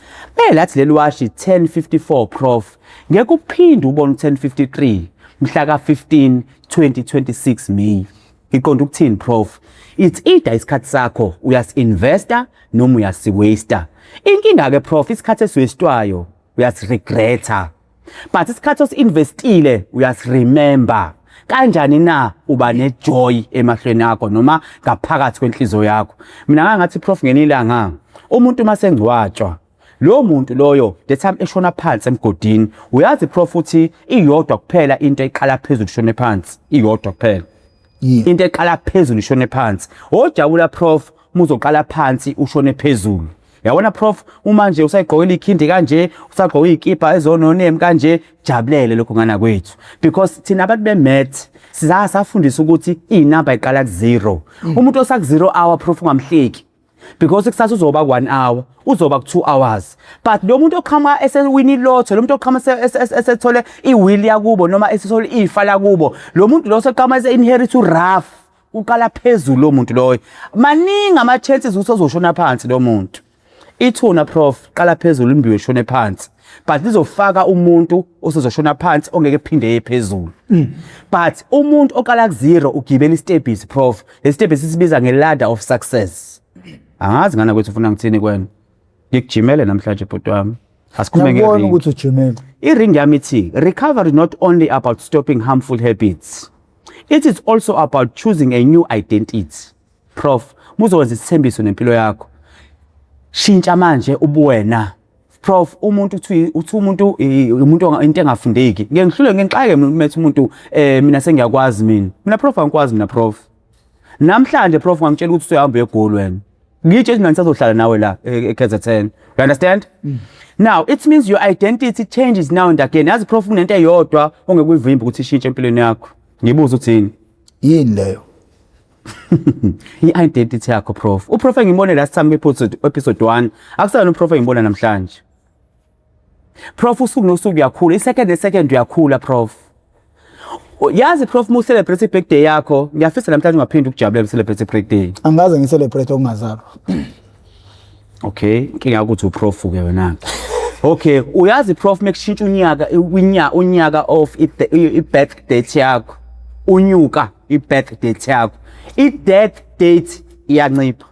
Lathi leli washi 10:54 prof. Ngeke uphinde ubone 10:53 mhla ka15 2026 May. Iqonda ukuthini prof? It's either isikhathi sakho uyasi-investor noma uyasi-waster. Inkinga ke prof isikhathi esiwestwayo uyasi-regreta. But isikhathi osi-investile uyasi-remember. Kanjani na uba nejoy emahlweni akho noma ngaphakathi kwenhliziyo yakho. Mina ngathi prof ngenilanga umuntu masengcwatshwa lo muntu loyo the time eshona phansi emgodini uyazi prof uthi iyodwa kuphela into eqala phezulu ishone phansi iyodwa kuphela. Into eqala phezulu ishone phansi. Ojabula prof muzoqala phansi ushone phezulu. Yabona prof uma nje usayigqokela ikhindi kanje usagqoka izikipa ezononeme kanje jabulele lokho ngana kwethu because thina abantu bemath safundisa ukuthi inamba iqala ku0. Umuntu osaku 0 hour prof ungamhleki because kusasa uzoba ku 1 hour uzoba ku 2 hours. But lo muntu oqhama esewini lotho lo muntu oqhama esethole iwheel yakubo noma esethole ifa lakubo lo muntu lo seqhama ese-inherit rough uqala phezulu lo muntu loyo maningi ama chances ukuthi uzoshona phansi lo muntu. Ithuna prof qala phezulu imbiwe ishone phansi but lizofaka umuntu osezoshona phansi ongeke phinde ephezulu. But umuntu oqala ku0 ugibela istepisi prof le stepisi sibiza nge-ladder of success. Angazi ngana kwethu ufuna ngithini kwena. Ngikujimele namhlanje bhuti wami. Asikhulume ngeke.
Ngiyabona ukuthi ujimele.
I-ring yami ithi recovery is not only about stopping harmful habits. It is also about choosing a new identity. Prof, muzowenza isithembiso nempilo yakho. Shintsha manje ubuwena. Prof, umuntu uthi umuntu into engafundeki. Ngeke ngihlule ngenxake umethe umuntu mina sengiyakwazi mina. Mina prof angikwazi mina prof. Namhlanje prof ngangitshela ukuthi uyohamba eGoli wena. Ngitshe mina ngisazohlala nawe la eKZN. You understand? Now it means your identity changes now and again. Yazi prof unento eyodwa ongekuyivimba ukuthi ishintshe empilweni yakho. Ngibuza uthini?
Yini leyo?
I-identity yakho prof. Uprof engibone last time episode 1. Akusana uprof engibona namhlanje. Prof usuku nosuku uyakhula. I-second uyakhula prof. Yazi prof mu celebrate birthday yakho. Ngiyafisa namhlanje ungaphindi ukujabulela celebrate birthday.
Angaze ngicelebrate okungazalwa.
Okay, inkinga ukuthi uprof ke wena. Okay, uyazi prof mekushintsha unyaka of i-birth date yakho. Unyuka i-birth date yakho. I-death date iyancipha.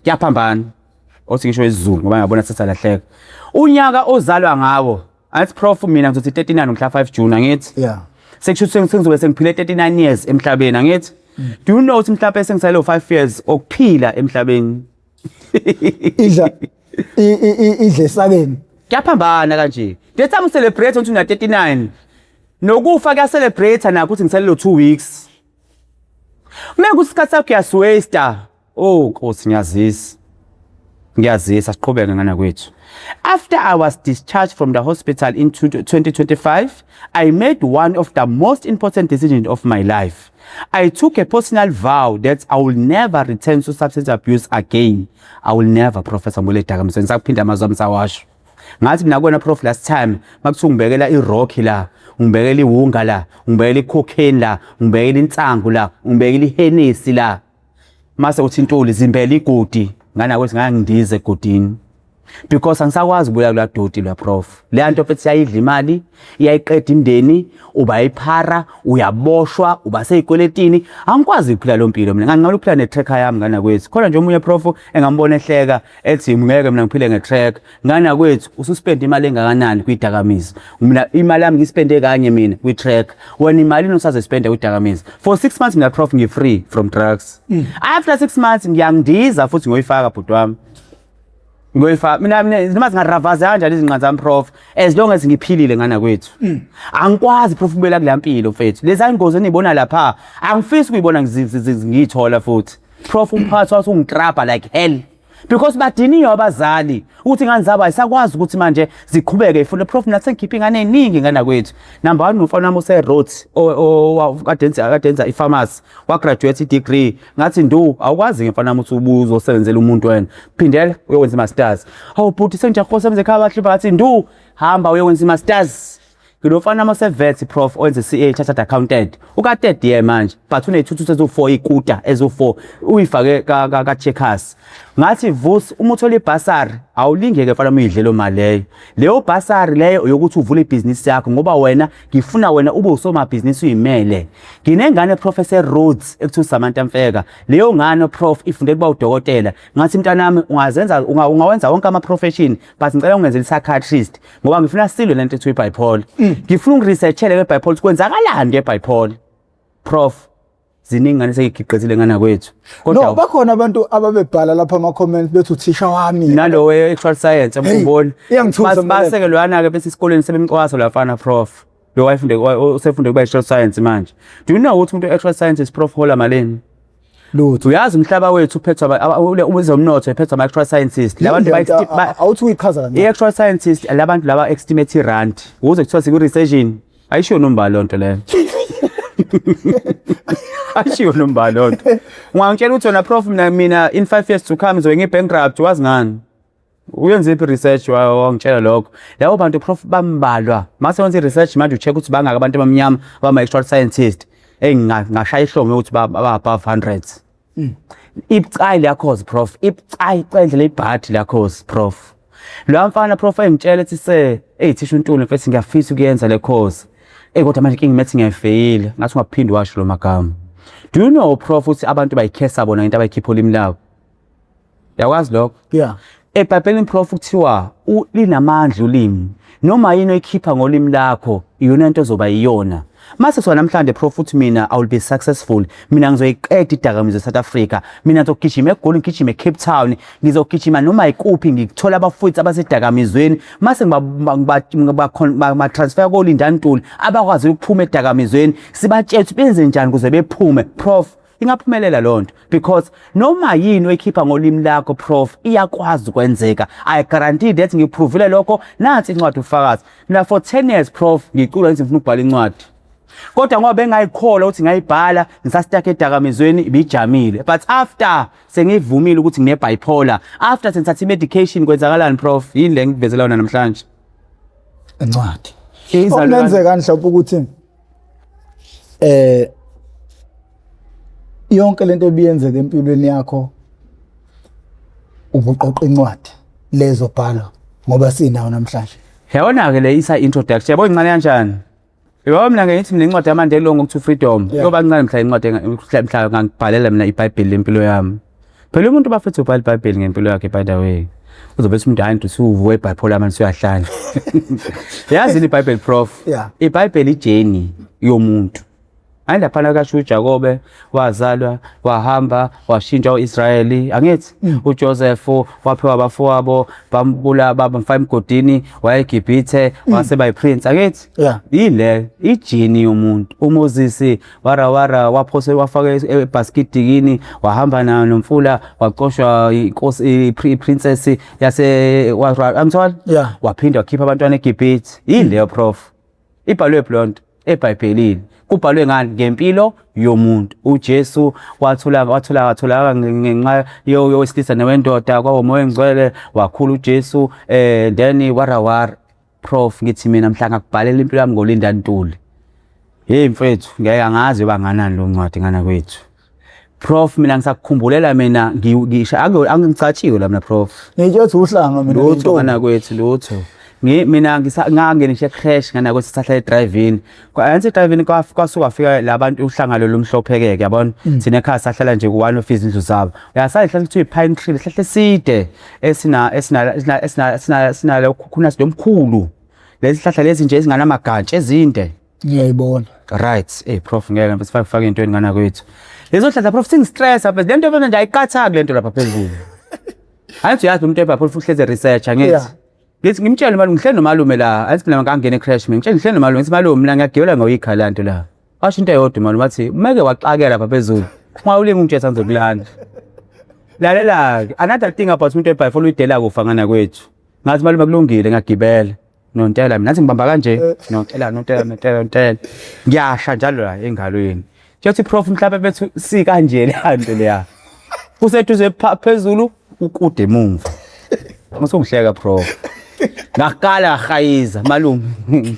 Kuyaphambana. Othi ngisho isiZulu ngoba ngiyabona sesalahleka. Unyaka ozalwa ngawo, athi prof mina ngizothi 39 ngomhla 5 June angithi.
Yeah.
Sekusho sengizobe sengiphile 39 years emhlabeni angithi. Do you know ukuthi mhlawumbe sengisale 5 years okuphila emhlabeni?
Idle esakeni.
Kuyaphambana kanje. The time we celebrate on 39. Nokufa kuya celebrate na ukuthi ngisalelo 2 weeks. Meke usikhathi sakho uyaswaster. Oh Nkosi ngiyazisa siqhubeke ngana kwethu. After I was discharged from the hospital in 2025, I made one of the most important decisions of my life. I took a personal vow that I will never return to substance abuse again. I will never, Professor Moleta, ngisakuphinda amazwi amsawasho. Ngathi mina kona prof last time makuthi ungibekela irock la, ungibekela iwunga la, ungibekela icocaine la, ungibekela insangu la, ungibekela ihenesi la. Mase uthi intuli zimbela igodi, ngana kwethi ngangidize egodini. Because angisakwazi ukubuya kula doti la prof. Le nto futhi iyayidla imali, iyayiqeda imndeni, uba iphara, uyaboshwa, uba seyikweletini. Angikwazi ukuphila lo mpilo mina. Nganqala ukuphila ne-tracker yami ngana kwethu. Khona nje omunye prof engambona ehleka ethi ngeke mina ngiphile nge-track. Ngana kwethu ususpend imali engakanani kwidakamizwa. Mina imali yami ngispende kanye mina kwi-track. Wena imali nosaze spende kwidakamizwa. For 6 months mina prof ngi-free from drugs. After 6 months ngiyangidiza futhi ngoyifaka bhuti wami. Mina noma singaravaza kanjani izinqanza zami prof as long as ngiphilile ngana kwethu. Angikwazi prof ubela kula mpilo mfethu. Lezi ingozi enibona lapha angifisi ukuyibona ngiyithola futhi. Prof umphathi wathi ungitrapa like hell. Because badiniwe abazali ukuthi ingane zabo ayisakwazi ukuthi manje ziqhubeke ifuna prof nathi ngikhipha ingane eningi ngana kwethu. Number 1 umfana wami use road kadenza i-pharmacy wa graduate degree ngathi ndu awukwazi ngefana wami ukuthi ubuzo osebenzela umuntu wena phindela uyokwenza masters. Hawu bhuti sengijakho sebenze ekhaya bahlipha ngathi ndu hamba uyokwenza masters. Ngilofana ama-vet prof owenze CA chartered accountant. Uka-3rd year manje but une-2 ezo4 ikuta ezo4 uyifake ka-checkers. Ngathi vusi uma uthola ibhasari awulingeke mfana uyidlelo mali leyo. Leyo bhasari leyo yokuthi uvule ibhizinisi yakho ngoba wena ngifuna wena ube usomabhizinisi uyimele. Nginengane Professor Rhodes ekuthiwa Samantha Mfeka. Leyo ngane prof ifundele kuba udokotela. Ngathi mntanami ungawenza wonke ama-profession but ngicela ungenzele psychiatrist ngoba ngifuna silwe lento ethiwa i-bipolar. Ngifuna ungiresearchele nge-bipolar kwenzakalani nge-bipolar. Prof ziningi ngane seyigiqezile ngana kwethu.
No bakhona abantu ababebhala lapha ama-comments bethi uthisha wami
nalo we-actual science ambuboni basekelwana ke bese isikoleni sebemcwasa lafana prof lo wayefunde usefunde kuba i-actual science manje. Do you know ukuthi umuntu we-actual science is prof hola malini? Lutho uyazi umhlaba wethu uphethwa umnotho ephethwa ama-actual scientists labantu
awuthi uyichaza kanjani
i-actual scientists labantu laba estimate irand ukuze kuthiwa siku-recession ayishiyo nombala lonto leyo. Ashiyo nombala lonto ungangitshela ukuthi wena prof mina in 5 years to come ngizobe ngi-bankrupt wazi ngani uyenze i-research wangitshela lokho labo bantu prof bambalwa mase wenza i-research manje ucheck ukuthi bangaka abantu abamnyama abama-actual scientist ngashaya ihlomo ukuthi above 100. Ibucayi liyakhozi prof ibucayi indlela ibhadi liyakhozi prof. Lo mfana prof engitshela ethi thisha uNtuli mfethu ngiyafisa ukuyenza le course kodwa manje inkinga methi ngiyayifeyila ngathi ungaphindi washo lo magama. Do you know prof ukuthi abantu bayikhesa bona into abayikhipha olimi labo? Yakwazi lokho?
Yeah.
eBhayibhelini prof kuthiwa linamandla ulimi noma yini oyikhipha ngolimi lakho iyona into ezoba yiyona. Mase so namhlanje prof uthi mina I will be successful, mina ngizoyiqeda idakamizwa eSouth Africa, mina ngizogijima eGoli ngigijima eCape Town, ngizogijima noma ikuphi ngikuthola abafowethu abasedakamizweni mase ngiba transfer koLindani Ntuli abakwazi ukuphuma edakamizweni sibatshela ukuthi benze njani ukuze bephume. Prof ingaphumelela lonto because noma yini oyikhipha ngolimi lakho prof iyakwazi ukwenzeka. I guarantee that ngiprovile lokho nathi incwadi ufakazi. Mina for 10 years prof ngicula ngithi ngifuna ukubhala incwadi kodwa ngoba bengayikhola ukuthi ngayibhala ngisastake edakamizweni ibijamile but after sengivumile ukuthi ngine bipolar after sengithatha medication kwenzakalani prof yini le ngivezela yona namhlanje
incwadi okungenzeka mhlawumbe ukuthi yonke lento ebiyenzeka empilweni yakho ubuqoqa incwadi lezo bhala ngoba sinawo namhlanje.
Yabona-ke le isa introduction yabo incane kanjani. Yebo mina ngithi mina incwadi yaMandela Long to Freedom. Yoba kancane mhla incwadi mhla ngangibhalela mina iBhayibheli lempilo yami. Phela umuntu bafethu ubhala iBhayibheli ngempilo yakhe by the way. Uzobe umuntu hayi ukuthi uvuwe bipolar manje uyahlala. Yazi iBhayibheli prof. iBhayibheli ijourney yomuntu. Hayi lapha kasho uJakobe wazalwa wahamba washintsha uIsrayeli angithi uJoseph waphiwa abafowabo bambula bamfaka emgodini waya eGibhithe waseba yiprince angithi yile ijini yomuntu uMoses wara waphose wafaka ebasketikini wahamba nayo nomfula waqoshwa inkosi iprincess yase angithola waphinda wakhipha abantwana eGibhithe yile prof ibhalwe blonde eBhayibhelini kubhalwe ngani ngempilo yomuntu uJesu wathola ngenxa yowesilisa newendoda kwawomoya engcwele wakhula uJesu then wara prof ngithi mina mhla ngakubhalela impilo yami ngoLinda Ntuli hey mfethu ngeke angazi banganani lo ncwadi ngana kwethu prof mina ngisakukhumbula mina ngisha angicatshiwe la mina prof
ngitsho uhlanga mina
lutho ngana kwethu lutho mina ngangena nje crash ngana kwethi sahla driving kwansi driving kwasuka afika labantu uhlangalo lomhlophekeke yabona sine ekhaya sahlala nje ku one of izindlu zabo yasahlala kuthi pine tree lehlahle side esina lokhukhuna sidomkhulu lesihlahla lezi nje ezingana amagantshi ezinde
ngiyayibona
right prof ngeke ngisifaka into engana kwethu lezo hlahla prof sing stress apha lento nje ayikatha kulento lapha phezulu ayithi yazi umuntu eBhayibheli futhi hleze research angithi ngithi ngimtshela malume ngihleli nomalume la athi mina ngangena crash mina ngitshela ngihleli nomalume ngithi malume mina ngiyagibela ngoyikhala lanto la washo into eyodwa malume wathi umeke waxakela lapha phezulu ungawulinga ungitshela ngizokulanda lalela another thing about umuntu eBhayibheli uyidela kufa ngana kwethu ngathi malume kulungile ngiyagibela nontela mina nathi ngibamba kanje nontela ngiyasha njalo la engalweni ngithi prof mhlawumbe bethu si kanje lanto leya kuseduze phezulu ukude emuva masungihleka prof ngakala gayiza malume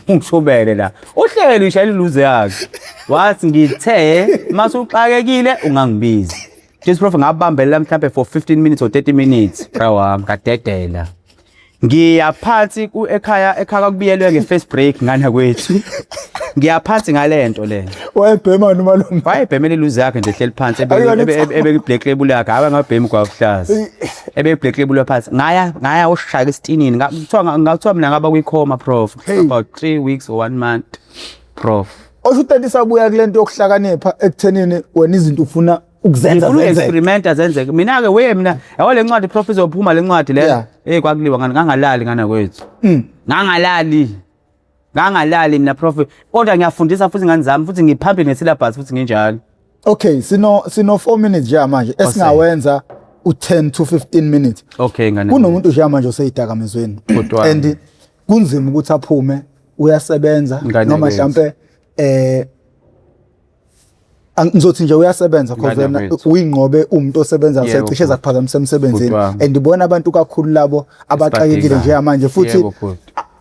ngishobele la uhlele ishayile iluze yakhe wathi ngithe masuxakekile ungangibizi this prof ngabambela mhlambe for 15 minutes or 30 minutes bra ngadedela ngiyaphansi ekhaya kubiyelwe nge-first break ngana kwethu ngiyaphansi ngalento le
wayebhema nomalume
wayebhemela iluze yakhe nje ehleli phansi ebe black label yakhe abe ngabhemi kwakuhlaza ebe black label phansi ngaya ushaka esitinini ngathiwa mina ngaba kwikhoma prof about 3 weeks or 1 month prof
osutati sabuya kulento yokuhlakanipha ekuthenini wena izinto ufuna ukuzenza
experiment azenzeke mina ke mina yabo le ncwadi prof izophuma le ncwadi le kwakuliwa ngangalali ngana kwethu ngangalali mina prof kodwa ngiyafundisa futhi ngani zami futhi ngiphambili ngesyllabus futhi nginjalo
okay sino 4 minutes nje manje esingawenza u10 to 15 minutes
okay ngane
kunomuntu nje manje oseyidakamezweni and kunzima ukuthi aphume uyasebenza noma mhlambe ngizothi nje uyasebenza because wena uyingqobe umuntu osebenza usecishe zakuphazamisa emsebenzini and ibona abantu kakhulu labo abaxakekile nje manje futhi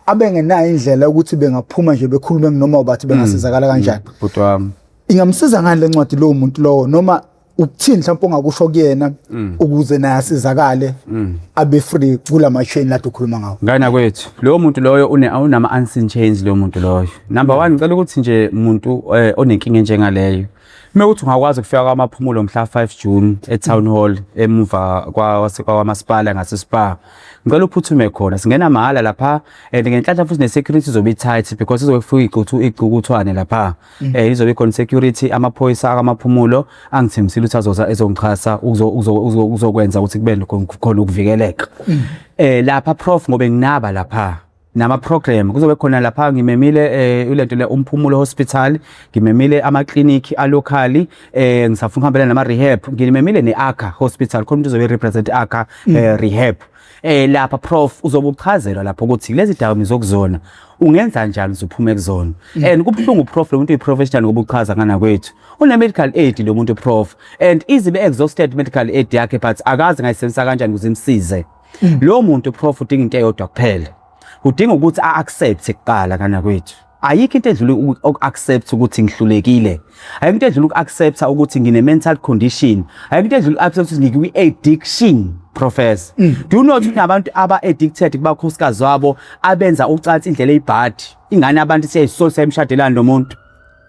abengenayo indlela ukuthi bengaphuma nje bekhulume noma ubathi bengasizakala kanjani
bhuti wami
ingamsiza ngani lencwadi lo muntu lowo noma ukuthini mhlawumbe ongakusho kuyena ukuze naye asizakale abe free kulama chain la ukhuluma ngawo
ngana kwethu lo muntu loyo unama unseen chains lo muntu loyo number 1 ngicela ukuthi nje umuntu onenkinga njengaleyo mewuthi ungakwazi ukufika kwamaphumulo mhla 5 June eTown Hall emuva kwamasipala ngaseSpa ngicela uphuthume khona singena mahala lapha ngenhlanhla futhi nesecurity izobe tight because izokufika igcukuthwane lapha izobe khona security amaphoyisa akamaphumulo angithembisile ukuthi ezongichasa uzokwenza ukuthi kube khona ukuvikeleka lapha prof ngobe nginaba lapha nama program kuzobe khona lapha ngimemile ulento le umphumulo hospital ngimemile ama clinic a locally ngisafuna ukuhambela nama rehab ngimemile neAkha hospital khona uzobe represent Akha rehab lapha prof uzobe uchazela lapho ukuthi lezi dawo ngizokuzona ungenza njani uzophume kuzona and kubhlungu prof lo muntu uyiprofessional ngoba uchaza ngana kwethu une medical aid lo muntu prof and izibe exhausted medical aid yakhe but akazi ngayisebenzisa kanjani ukuze imsize lo muntu prof udinga into eyodwa kuphela udinga ukuthi a-accept kuqala kana kwethu ayikho into edlula uku-accept ukuthi ngihlulekile ayikho into edlula uku-accept ukuthi ngine mental condition ayikho into edlula uku-accept ukuthi ngikwi-addiction professor. Do you know ukuthi nabantu aba-addicted kubakhosikazi wabo abenza ucansi indlela eyibhadi ingane abantu siyayisola sayimshadelana nomuntu?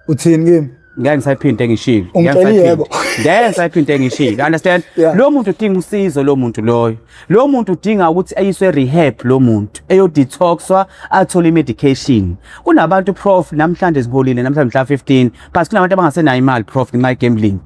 Uthini kimi?
Ngeke ngisayiphinde ngishilo.
Ungitsheli yebo.
Ngeke ngisayiphinde ngishilo. Understand? Lo muntu udinga usizo lo muntu loyo. Lo muntu udinga ukuthi ayiswe rehab lo muntu. Eyo detoxwa athole medication. Kunabantu prof namhlanje siholile namhlanje mhla 15 but kunabantu abangasenayo imali prof ngenxa gambling.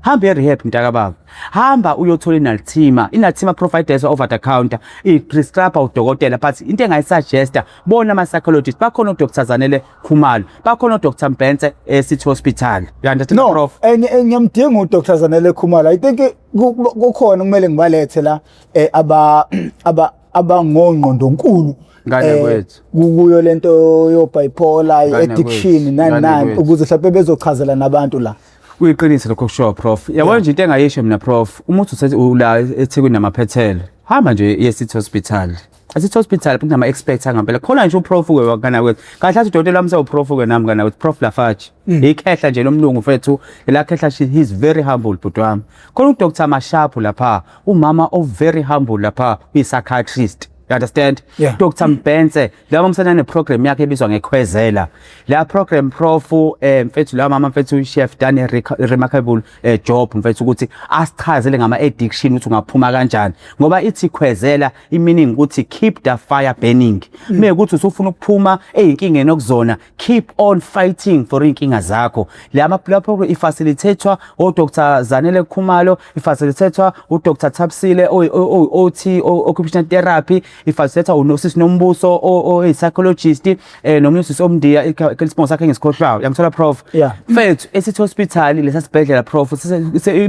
Hamba rehab mntaka baba. Hamba uyothola inalthima providers over the counter i-prescribe udokotela but into engayisuggesta bona ama-psychologist bakhona uDr Zanele Khumalo bakhona uDr Mbhense City Hospital. You understand
no,
prof?
Ngiyamdinga uDr Zanele Khumalo. I think kukhona kumele ngibalethe la abangongqondo nkulu
ngane kwethu
kuyo lento yo bipolar addiction nani ukuze mhlawumbe bezochazela nabantu la.
Kuyiqinisa lokho kusho prof. Yabona nje into engayisho mina prof, umuntu usethi ula eThekwini namaphethelo. Hamba nje ye-City Hospital. City Hospital kunama experts angempela. Khona nje uprof ke wakana kwethu. Kahle athi udokotela wami sewuprof ke nami kana kwethu Prof Lafaji. Ikhehla nje lomlungu mfethu. La khehla he is very humble bhuti wami. Khona uDr Mashapu lapha, umama o very humble lapha, uyi psychiatrist. You understand?
Yeah.
Dr Mbhense laba msana neprogram yakhe ebizwa ngekhwezela. La program prof mfethu la mama mfethu chef done a remarkable job mfethu ukuthi asichazele ngama addiction ukuthi ungaphuma kanjani. Ngoba ithi khwezela i-meaning ukuthi keep the fire burning. Mekuthi usufuna ukuphuma eyinkingeni okuzona, keep on fighting for inkinga zakho. La program ifacilitatewa uDr Zanele Khumalo, ifacilitatewa uDr Thapsile OT occupational therapy, ifacilitator unosisi Nombuso psychologist nomnusisi Omndiya isponsor sakhe ngesikhohlwayo. Yangithola prof. Mfethu eSithi Hospital lesa sibhedlela prof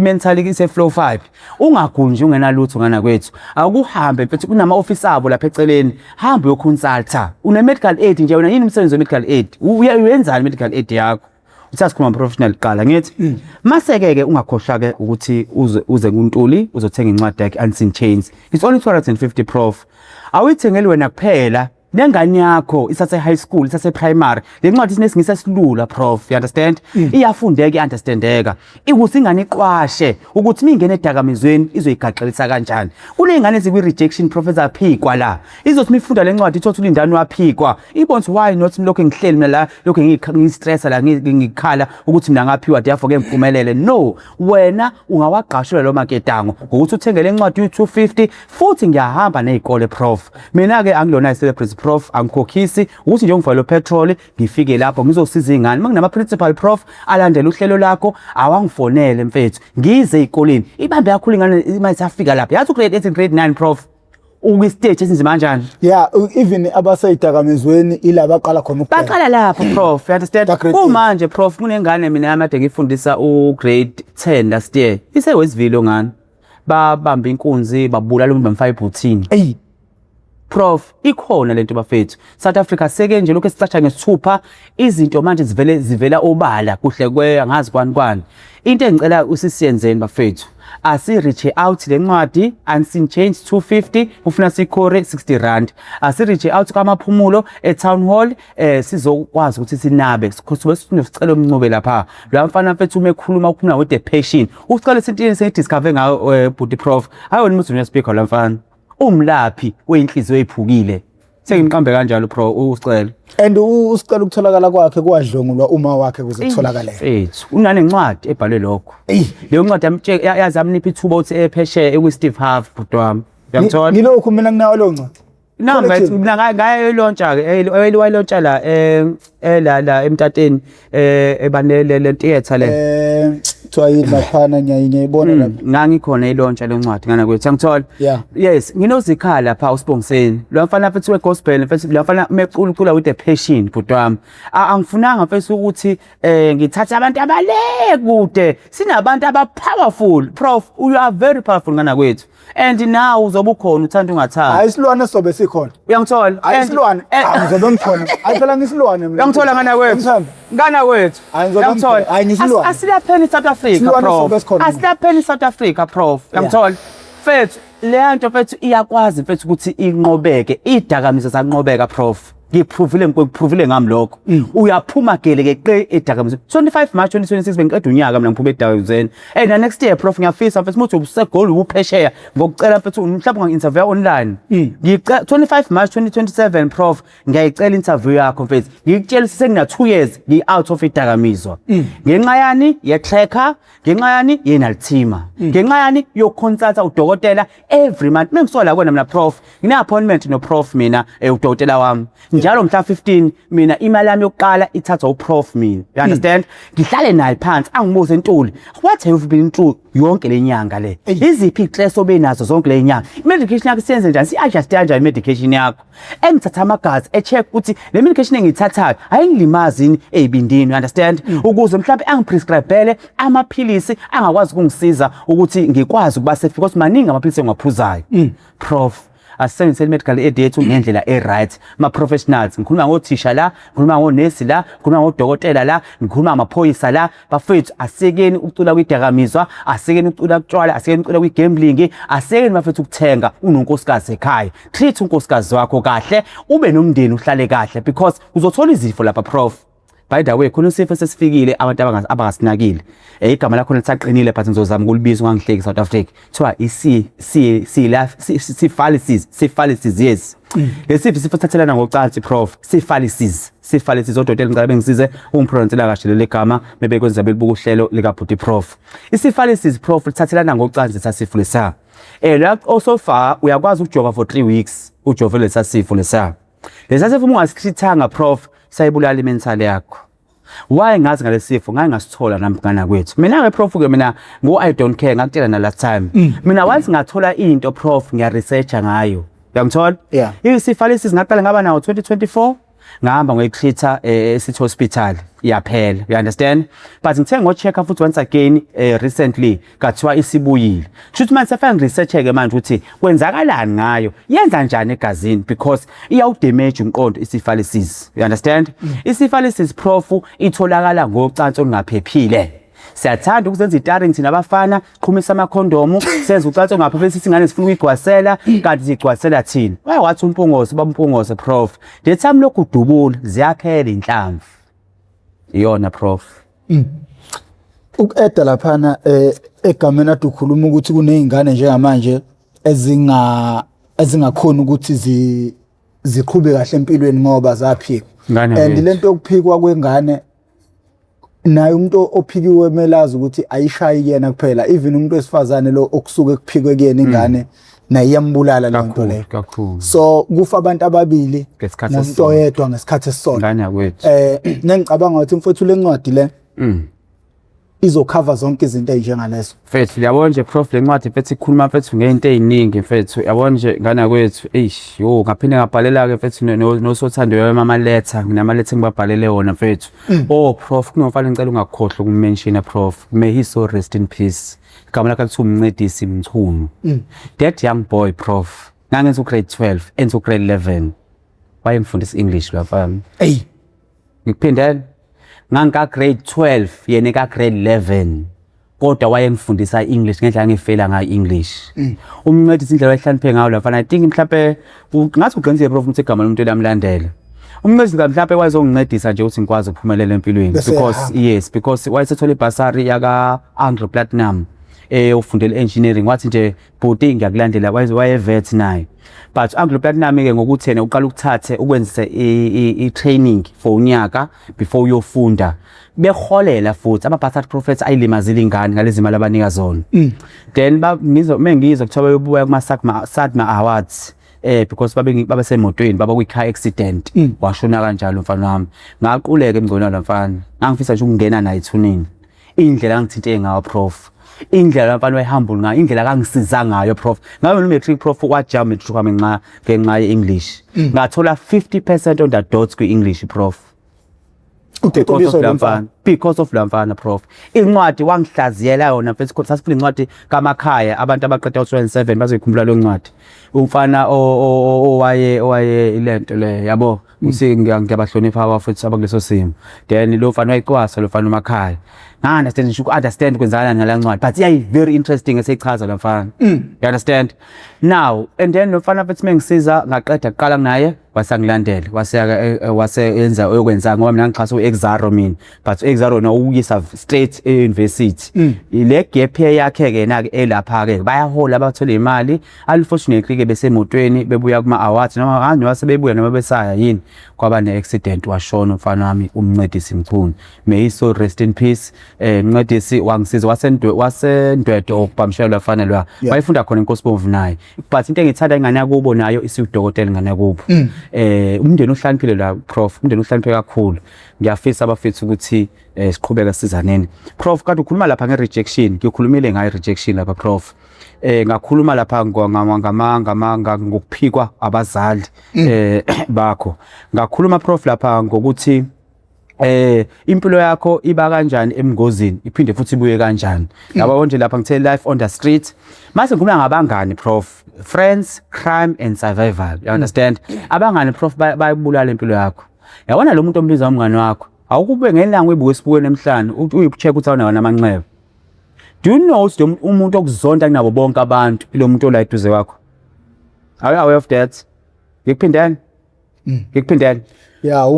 mentally ise flow 5. Ungagunji ungenalutho ngana kwethu. Akuhambe mfethu kunama office abo lapha eceleni. Hamba uyoconsulta. Une medical aid nje wena yini umsebenzi we medical aid? Uyenzani medical aid yakho? Usazikhuluma professional qala ngithi maseke ungakhohlwa ke ukuthi uze kuNtuli uzothenga incwadi yakhe Unseen Chains. It's only 250 prof. Awuyithengeli wena kuphela nengane yakho isase high school isase primary le ncwadi sinesingisa silula prof. You understand? Iyafundeka understandeka ikuthi ingane iqwashe ukuthi mingene edakamizweni izoyigaxelisa kanjani. Kunezingane ezikwi rejection professor phikwa la izothi mifunda le ncwadi ithothi ulindani waphikwa ibonze why not lokho ngihleli mina la lokho ngistress la ngikhala ukuthi mina ngaphiwa therefore ke ngiphumelele. No, wena ungawaqashula lo maketango ukuthi uthenge le ncwadi u250 futhi ngiyahamba nezikole prof. Mina ke angilona celebrity prof angikhokhisi ukuthi nje ngivalo petrol ngifike lapho ngizosiza izingane makunama principal prof alandela uhlelo lakho awangifonele mfethu ngize ezikoleni ibambe yakhulu ingane mayisafika lapha yathi grade 8 grade 9 prof ukwi stage esinzima kanjani. Yeah,
even abaseyidakamizweni ila baqala khona
ukuphela baqala lapha prof. You understand? Kumanje prof kunengane mina yamade ngifundisa u grade 10 last year ise Westville ngane babamba inkunzi babulala umuntu bamfayibhuthini. Prof, ikhona lento bafethu. South Africa seke nje lokho esicatsha ngesithupha izinto manje zivela obala kuhle kwe angazi kwani. Into engicela usisiyenzeni bafethu. Asi-reach out le ncwadi Unseen Chains 250 ufuna sikhore 60 rand. Asi-reach out kwamaphumulo eTown Hall sizokwazi ukuthi sinabe sinosicelo omncube lapha. Lo mfana mfethu umekhuluma ukuphuma with the patient. Usicela isintini seyidiscover ngayo bhuti prof. Ayona umuntu unespeaker la mfana. Umlaphi wenhliziyo ephukile. Sengiqambe kanjalo pro usicela.
And usicela ukutholakala kwakhe kwadlongulwa uma wakhe kuze kutholakale.
Mfethu unane ncwadi ebhalwe lokho. Leyo ncwadi yazamnipha ithuba ukuthi epheshe eku-Steve Harvey bhuti wami. Uyangithola?
Ngilokhu mina nginayo lo ncwadi.
Nami mina ngayilontsha ke wayilontsha la la eMtateni ebanele theater le
kuthiwa laphana ngiyayibona lapha.
Ngangikhona ilontsha lencwadi ngana kwethu angithola. Yes, nginozikhala lapha uSibongiseni. Lo mfana mfethu wegospel mfethu lo mfana mecucula with the passion bhuti wami. Angifunanga mfethu ukuthi ngithatha abantu abale kude. Sinabantu powerful. Prof, you are very powerful ngana kwethu. And now uzobe ukhona uthanda ungathanda.
Hayi isilwane sobe sikhona.
Uyangithola?
Hayi isilwane. Ngizobe ngikhona. Ayithela ngisilwane mina.
Uyangithola ngana kwethu. Ngana kwethu.
Uyangithola? Hayi ngisilwane.
Asilapheni South Africa prof. Asilapheni South Africa prof. Uyangithola? Mfethu le nto mfethu iyakwazi mfethu ukuthi inqobeke. Idakamiza zanqobeka prof. ngikuphrovile ngami lokho uyaphuma gele ke edakamizweni 25 March 2026 bengiqeda unyaka mina ngiphuma edakamizweni and next year prof ngiyafisa mfethu muthi ubusegoli uphesheya ngokucela mfethu mhlawumbe ngi-interview online ngicela 25 March 2027 prof ngiyayicela interview yakho mfethu ngikutshela sengina 2 years ngi-out of idakamizwa ngenxa yani ye-tracker ngenxa yani yenalthima ngenxa yani yokuconsulta udokotela every month mengisola kona mina prof ngine-appointment no prof mina udokotela wami njalo mhla 15 mina imali yami yokuqala ithathwa uprof mina you understand ngihlale naye phansi angibuze Ntuli what have you been Ntuli yonke lenyanga le iziphi ixeso benazo zonke lenyanga medication yakho siyenze njani si-adjust kanjani medication yakho engithatha amagazi echeck ukuthi le medication engiyithathayo ayingilimazi yini ey'bindini you understand ukuze mhlawumbe angiprescribele amaphilisi angakwazi ukungisiza ukuthi ngikwazi ukuba safe because maningi amaphilisi engiwaphuzayo prof asisebenzisele medical aid yethu ngendlela e-right ma-professionals ngikhuluma ngothisha la ngikhuluma ngonesi la ngikhuluma ngodokotela la ngikhuluma amaphoyisa la bafethu asekeni ukucula kwidakamizwa asekeni ukucula kutshwala asekeni ukucula kwi-gambling asekeni bafethu ukuthenga unonkosikazi ekhaya treat unkosikazi wakho kahle ube nomndeni uhlale kahle because uzothola izifo lapha prof by the way khona isifo sesifikile abantu abangasinakile igama lakho lisaqinile but ngizozama ukulibiza ungangihleki South Africa kuthiwa syphilis yes lesifo sithathelana ngocansi prof syphilis odokotela ngicela bengisize ungipronounceela kahle leli gama bebekwenza belibuka uhlelo lika Bhuti prof syphilis prof lithathelana ngocansi sasifo lesa la also far uyakwazi ukujova for 3 weeks ujove lesa sifo lesa lesasifo ungasikhrithanga prof sayibulala imental yakho why ngazi ngalesifo ngasithola namgana kwethu mina ke prof ke mina I don't care ngakutshela na last time mina once ngathola into prof ngiya researcha ngayo uyangithola isifo ngaqala ngaba nawo 2024 ngahamba ngoyicreator City Hospital yaphela you understand but ngithe ngo-check futhi once again recently kathiwa isibuyile shuthi manje sefana research-ke manje ukuthi kwenzakalani ngayo yenza njani egazini because iyawudamage umqondo isifalisis you understand isifalisis prof itholakala ngocansi olungaphephile siyathanda ukuzenza itaring thina abafana qhumisa amakhondomu senza ucansi ongaphephile sithi ingane sifuna ukuyigwasela kanti zigwasela thina wathi umpungoze bampungoze prof the time lokhu udubula ziyaphela inhlamvu iyona prof
ukeda laphana egameni ade ukhuluma ukuthi kunezingane njengamanje ezingakhona ukuthi ziqhube kahle empilweni ngoba zaphika and lento yokuphikwa kwengane naye umuntu ophikiwe melazi ukuthi ayishayi kuyena kuphela even umuntu wesifazane lo okusuke kuphikwe kuyena ingane naye iyambulala le nto leyo so kufa abantu ababili nomuntu oyedwa ngesikhathi esisodwa
ngane yakwethu
nengicabanga ukuthi mfowethu lencwadi le izocover zonke izinto ezinjengalezo
mfethu yabona nje prof lencwadi mfethu ikhuluma mfethu ngento eziningi mfethu yabona nje ngane yakwethu ngaphinde ngabhalela ke mfethu nosothandiwe mama letter nginama letter ngibabhalele wona mfethu prof kunofanele ngicela ungakhohlwa ukumention prof may he so rest in peace igama lakhe kuthiwa umncedisi Mchunu that young boy prof ngangenza grade 12 enza grade 11 wayengifundisa English lapha ngiphindela nganga grade 12 yena ka grade 11 kodwa wayengifundisa English ngendlela ngifela ngayo English umncedisi indlela ayihlaniphe ngayo lapha I think mhlawumbe ngathi ugqinisile prof ukuthi igama lomuntu elamlandela umncedisi mhlawumbe wayezongincedisa nje ukuthi ngikwazi ukuphumelela empilweni because wayesethola ibasari yaka Anglo Platinum ufundela engineering wathi nje bhuti ngiyakulandela wayevet naye but Anglo Platinum ke ngokuthi yena uqala ukuthathe ukwenzisa i-training for unyaka before uyofunda beholela futhi ama-bastard prophets ayilimazile ingane ngalezi mali abanika zona then mengizwa kuthiwa bayobuya kuma-Sadma Awards because babesemotweni baba kwi-car accident washona kanjalo mfana wami ngaquleka emngconywana lo mfana ngangifisa nje ukungena naye ethunini indlela angithinte ngayo prof indlela mfana wayihambula ngayo indlela kangisiza ngayo prof ngabe no-matric prof wajama matric wami ngenxa ye-English ngathola 50% on the dots kwi-English prof because of lamfana prof incwadi wangihlaziyela yona mfethu sasifuna incwadi kamakhaya abantu abaqeda u27 bazoyikhumbula lo ncwadi umfana owaye ilento le yabo ngiyabahlonipha abafuthi abakuleso simo then lo mfana wayiqwasa lo mfana umakhaya understand ngisho understand kwenzakalani ngala ncwadi but yeah very interesting eseyichaza lamfana you understand now and then lo mfana mfethu mengisiza ngaqeda kuqala naye wasangilandela waseyenza oyokwenza ngoba mina ngixhasa uExaro mina but uExaro no ukuyisa straight euniversity ile gap year yakhe ke na ke elapha ke bayahola abathola imali unfortunately ke besemotweni bebuya kuma awards noma kanjani wasebebuya noma besaya yini kwaba ne accident washona umfana wami umncedisi Mchunu may he so rest in peace umncedisi wangisiza wasendwedo okubamshela lafanelwa wayefunda khona iNkosibomvu naye but into engithanda ingane yakubo nayo isiudokotela ingane yakubo umndeni ohlaniphile la prof umndeni ohlaniphile kakhulu ngiyafisa abafethu ukuthi siqhubeka sizaneni prof kade ukhuluma lapha ngerejection ngikhulumile ngayo rejection lapha prof ngakhuluma lapha ngokuphikwa abazali bakho ngakhuluma prof lapha ngokuthi impilo yakho iba kanjani emngozini iphinde futhi ibuye kanjani yabo nje lapha ngithe life on the street mase ngikhuluma ngabangani prof friends crime and survival you understand abangani prof bayibulala impilo yakho yabona lo muntu ombiza umngani wakho awukube ngelanga webuke sibukweni emhlanje uyicheck ukuthi awunawo namanxeba do you know umuntu okuzonda kunabo bonke abantu lo muntu ola eduze wakho are you aware of that ngikuphindela
yeah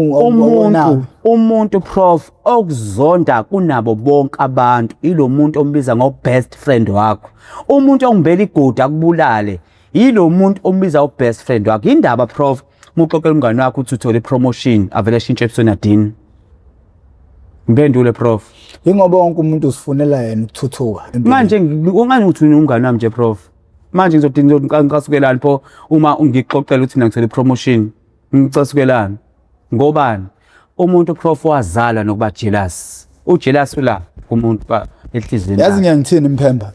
umuntu prof okuzonda kunabo bonke abantu ilo muntu ombiza ngo best friend wakho umuntu ongibela iguda akubulale yilo muntu ombiza u best friend wakho indaba prof muxoxela umngane wakho uthi uthole promotion avele shintshe eBsonadini ngiphendule prof
ingoba wonke umuntu usifunela yena ukuthuthuka
manje ungani uthi umngane wami nje prof manje ngizodinga pho uma ngixoxela uthi ngithole promotion ngicasukelana ngobani umuntu prof wazala nokuba jealous ujealous la kumuntu ba ehlizini
yazi ngiyangithini Mphemba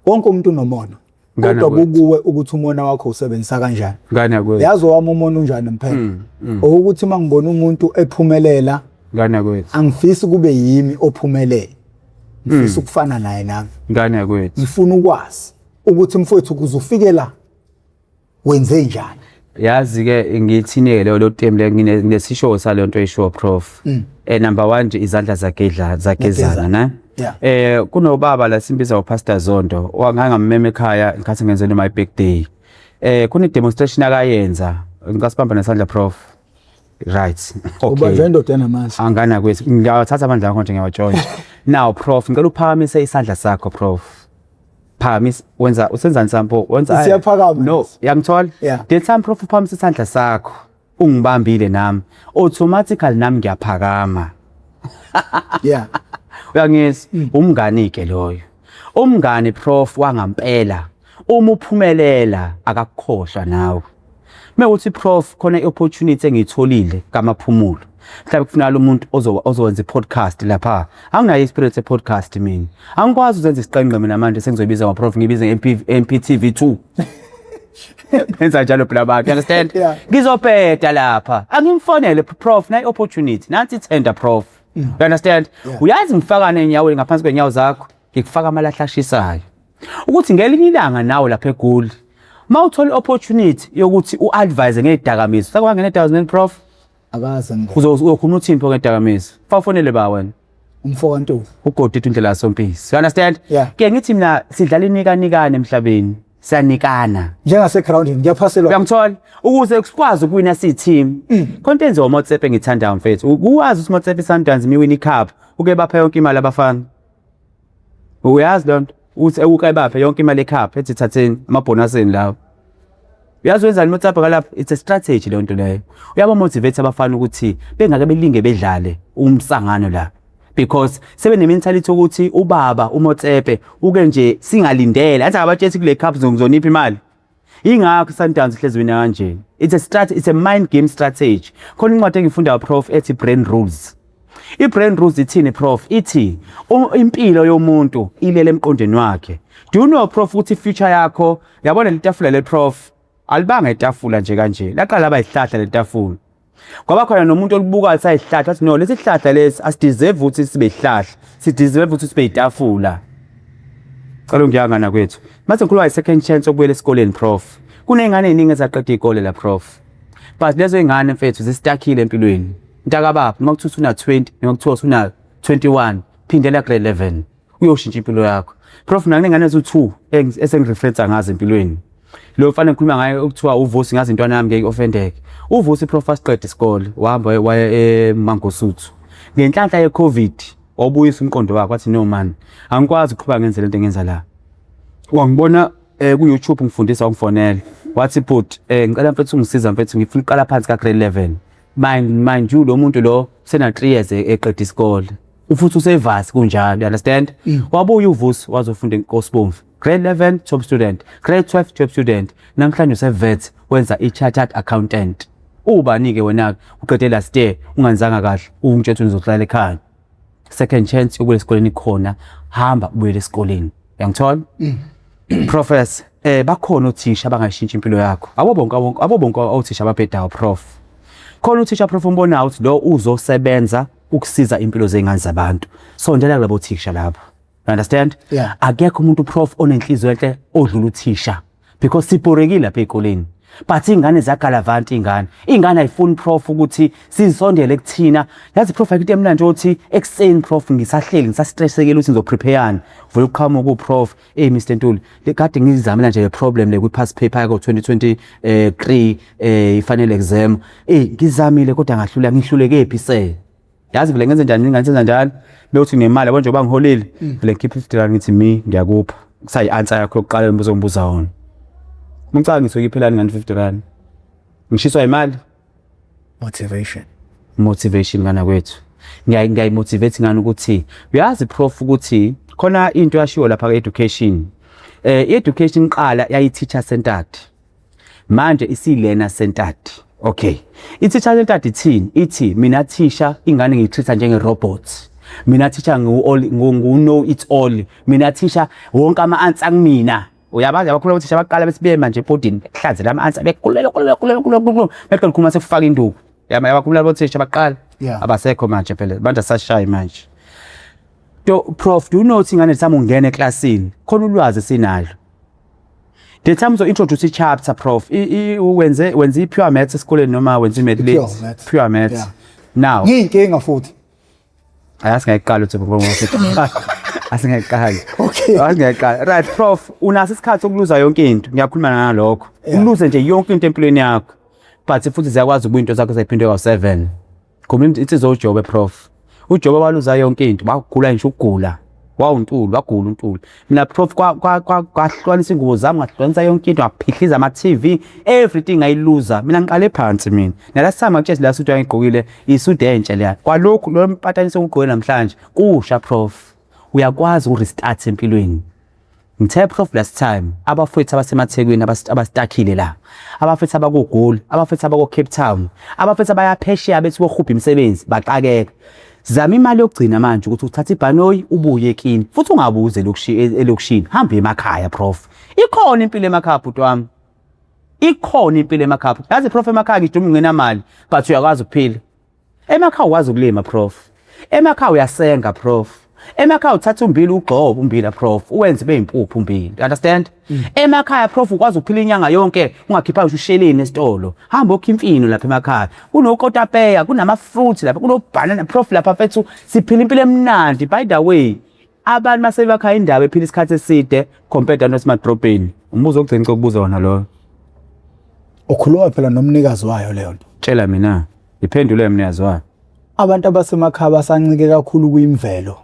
wonke umuntu unomono kodwa kukuwe ukuthi umona wakho usebenzisa kanjani
ngani yakwethu
yazi wami umono unjani Mphemba ukuthi mangibona umuntu ephumelela
ngani yakwethu
angifisi kube yimi ophumelele ngifisa ukufana naye nami
ngani yakwethu
ngifuna ukwazi ukuthi mfowethu kuzufike la wenze njani
yazi ke ngithine lo temle nginesisho sale nto esho prof number 1 nje izandla zagezana na kunobaba la simbiza uPastor Zondo wangangameme ekhaya ngikhathi ngenzele my birthday kune demonstration akayenza ngikasibamba nesandla prof right okay
uba njendoda enamandla
angana kwethu ngiyathatha amandla akho nje ngiyawajoin now prof ngicela uphakamise isandla sakho prof phakamisa usenza nsampo wenza
siyaphakama
no yangithola the time prof uphakamisa isandla sakho ungibambile nami automatically nami ngiyaphakama uyangizwa umngani ke loyo umngani prof wangampela uma uphumelela akakukhohlwa nawe mewuthi prof khona iopportunity engiyitholile kamaphumulo mhlawumbe kufanele umuntu ozowenza ipodcast lapha anginayo ispirit epodcast mina angikwazi uzenza isiqenqe mina manje sengizoyibiza ngoprof ngibize MPTV2 benza njalo phela abantu understand ngizopeda lapha angimfonele prof na opportunity nansi tender prof you understand uyazi ngifaka nenyawo ngaphansi kwenyawo zakho ngikufaka amalahla ashisayo ukuthi ngelinye ilanga nawe lapha eGoli mawuthola opportunity yokuthi uadvise ngedakamizwa sakwangena eDawuzini prof
akaze
uzokhuluma uthini pho ngedakamizwa fafonele ba wena
umfoko kaNtuli
ugodide indlela yasompisi you understand ke ngithi mina sidlala inikanikane emhlabeni siyanikana
njengase grounding ngiyaphaselwa
uyangithola ukuze sikwazi ukuwina si-team konke enziwa uMotsepe engithanda mfethu ukwazi ukuthi uMotsepe Sundowns miwin icup uke bapha yonke imali abafana uyazi lonto uthi uke bapha yonke imali ecup ethi thatheni amabonusini lawo uyazi wenza uMotsepe kalapha it's a strategy lonto leyo uyaba motivate abafana ukuthi bengake belinge bedlale umsangano la because sebe mentality ukuthi ubaba uMotsepe uke nje singalindele athi abatshesi kule cup ngizonipha imali ingakho Sundowns ihlezi wina kanje it's a mind game strategy khona incwadi engifunda prof ethi brain rules brain rules ithini prof ithi impilo yomuntu ilele emqondweni wakhe do you know prof ukuthi future yakho yabona letafula le prof alibanga itafula nje kanje laqala abayihlahla letafula kwaba khona nomuntu olibuka sayihlahla athi no lesihlahla lesi asideserve ukuthi sibe ihlahla sideserve ukuthi sibe itafula cala ngiyangana kwethu mase ngikhuluma i-second chance okubuyela esikoleni prof kunengane eziningi ezaqeda ikole la prof but lezo ingane mfethu zisitakile empilweni ntakababa noma kuthiwa una 20 noma kuthiwa una 21 phindela grade 11 uyoshintsha impilo yakho prof nanengane ezu2 esengireference ngazo empilweni lo mfana ngikhuluma ngaye ukuthiwa uVusi ngazi intwana yami ngeke offendeke uVusi prof asiqede isikole wahamba waya eMangosuthu ngenhlanhla yeCovid wabuyisa umqondo wakhe wathi no man angikwazi ukuqhubeka ngenze lento engenza la wangibona ku YouTube ngifundisa ukungifonela wathi but ngicela mfethu ungisiza mfethu ngifuna uqala phansi ka grade 11 mind you lo muntu lo sena 3 years eqeda isikole ufuthi usevasi kunjalo you understand wabuya uVusi wazofunda eNkosibomvu grade 11 top student grade 12 top student namhlanje usevet wenza i-chartered accountant ubani-ke wena uqede last year unganzanga kahle ungitshela uzohlala ekhaya second chance yokuya esikoleni khona hamba ubuyele esikoleni uyangithola professor bakhona othisha abangayishintsha impilo yakho abo bonke othisha ababhedayo prof khona uthisha prof umbonayo ukuthi lo uzosebenza ukusiza impilo zengane zabantu sondela kulabo thisha lapho you understand akekho umuntu prof onenhliziyo enhle odlula uthisha because siporekile lapha ezikoleni but ingane ziyagalavanti ingane ayifuni prof ukuthi sizondele kuthina yazi prof ayikho into emnandi ukuthi ekseni prof ngisahleli ngisastressekile ukuthi ngizoprepareyani vele ukuqhamuka ku prof Mr Ntuli lekade ngizamela nje le problem le ku pass paper yako 2023 ifanele exam ngizamile kodwa ngahlula ngihluleke phi se yazi vele ngenze njani ngingenza njani beyothi nemali yabo nje bangiholile vele ngikhipha 50 rand ngithi mi ngiyakupha kusayi answer yakho yokuqala umbuzo ngibuza wona Mngicanga ngizokuphelani ngani 50 rand. Ngishiswa imali. Motivation ngana kwethu. Ngiyayimotivate ngani ukuthi uyazi prof ukuthi khona into yashiwo lapha ke education. I-education qala yayi teacher centered. Manje isi learner centered. Okay. I-teacher centered ithi mina teacher ingane ngiyitreata njenge robot. Mina teacher ngu know it all. Mina teacher wonke ama answer kumina. Uyabazi abakhuluma ukuthi shabaqala besibe manje ebhodini ehlanzela ama-answer bekulela beqala khuluma sekufaka induku yabakhuluma ukuthi shabaqala abasekho manje phela manje asashayi manje prof do you know ukuthi ingane sami ungena eklasini khona ulwazi sinalo the time so introduce i-chapter prof wenze i-pure maths esikoleni noma wenze i-maths pure maths now
ngiyinkinga futhi
ayasingayiqala ukuthi asingaqali asingaqali right prof unaso isikhathi sokuluza yonke into ngiyakhuluma ngalokho uluze nje yonke into empilweni yakho but futhi ziyakwazi ubuyinto zakho zayiphindwe ka7 kuma insizwa uJobe prof uJobe waluza yonke into wakugula nje ukugula wawuntuli wagula untuli mina prof kwahlukanisa ingubo zami ngahlukanisa yonke into ngaphihliza ama TV everything ayiluza mina ngiqale phansi mina nalasama ngitshela la suit ayigqokile isuit entsha leya kwalokho lo mpatanise ugqoke namhlanje kusha prof uyakwazi ukurestart empilweni ngithe prof last time abafethu abasemathekwini abastakile la abafethu abakuGoli abafethu abakuCape Town abafethu abayaphesheya bethi bokhupha imisebenzi baqakeka zama imali yokugcina manje ukuthi uthathe ibhanoyi ubuye ekini futhi ungabuze elokishini hamba emakhaya prof ikhona impilo emakhaya bhuti wami ikhona impilo emakhaya yazi prof emakhaya ngiduma ngena mali but uyakwazi ukuphila emakhaya ukwazi ukulima prof emakhaya uyasenga prof emakhaya uthatha umbili ugqobo umbila prof uwenze beyimpuphu umbili understand emakhaya prof ukwazi ukuphila inyanga yonke ungakhipha usheleni esitolo hamba okho imfino lapha emakhaya kunokotapeya kunama fruits lapha kunobanana prof lapha fethu siphila impilo emnandi by the way abantu masebakhaya indaba ephila isikhathi eside compared nosemadrobheni umbuzo ogcina ukubuza wona lo
ukhuluma phela nomnikazi wayo leyo nto
tshela mina iphendule umnikazi wayo
abantu abasemakhaya basancike kakhulu kuyimvelo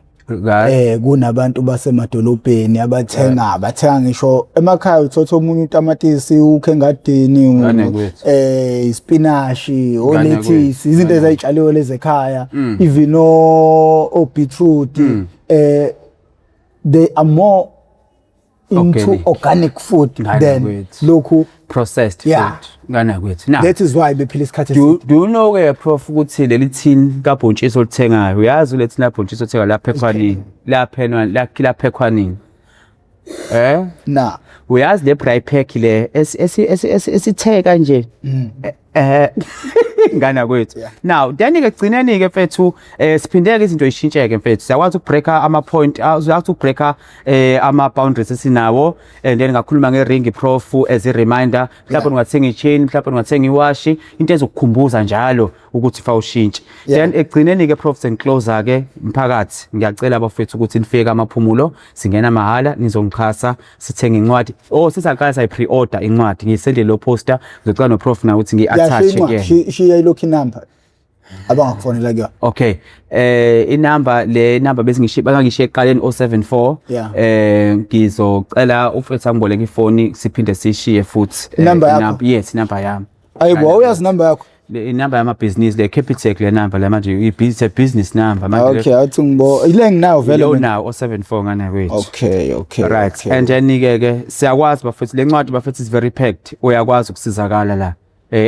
kunabantu basemadolobheni abathenga ngisho emakhaya uthotha umunye utamatisi ukhe engadini ispinashi olethisi izinto ezayitshaliwe lezi ekhaya even o beetroot they are more into organic food than local
processed food ngana kwethu now
that is why bephila isikhathi
do you know ke prof ukuthi leli tin kabhontshisi olithengayo uyazi ulethi na bhontshisi othenga lapha ekhwanini lapha ekhwanini
na
uyazi le braai pack le esitheka nje ngana kwethu now then ke gcineni ke mfethu siphindeke izinto ishintsheke mfethu siyakwazi ukubreaka ama point uzakwazi ukubreaka ama boundaries esinawo and then ngakhuluma ngering prof as a reminder mhlawumbe ungathenga ichain mhlawumbe ungathenga iwashi into ezokukhumbuza njalo ukuthi fawushintshe. Then ekugcineni ke Prof senclose ke mphakathi ngiyacela abafethu ukuthi nifike amaphumulo singena mahala nizongichasa sithenga incwadi sisaqala say pre-order incwadi ngisendele lo poster ngizocela no Prof na ukuthi ngi-attach ke
shiya ilokhi number abangakufonela kuyona.
Okay, le number bese ngishiye eqaleni 074 ngizocela ufethu angiboleke ifoni siphinde sishiye futhi yes number yami.
Ayibo uyazi number yakho?
Le number yama business le Capitec le number le manje business number manje.
Okay, athi ngibo ile nginayo vele
mina 074 ngana kwethu.
Okay.
Right. And then ke siyakwazi bafethu le ncwadi bafethu is very packed. Uyakwazi ukusizakala la.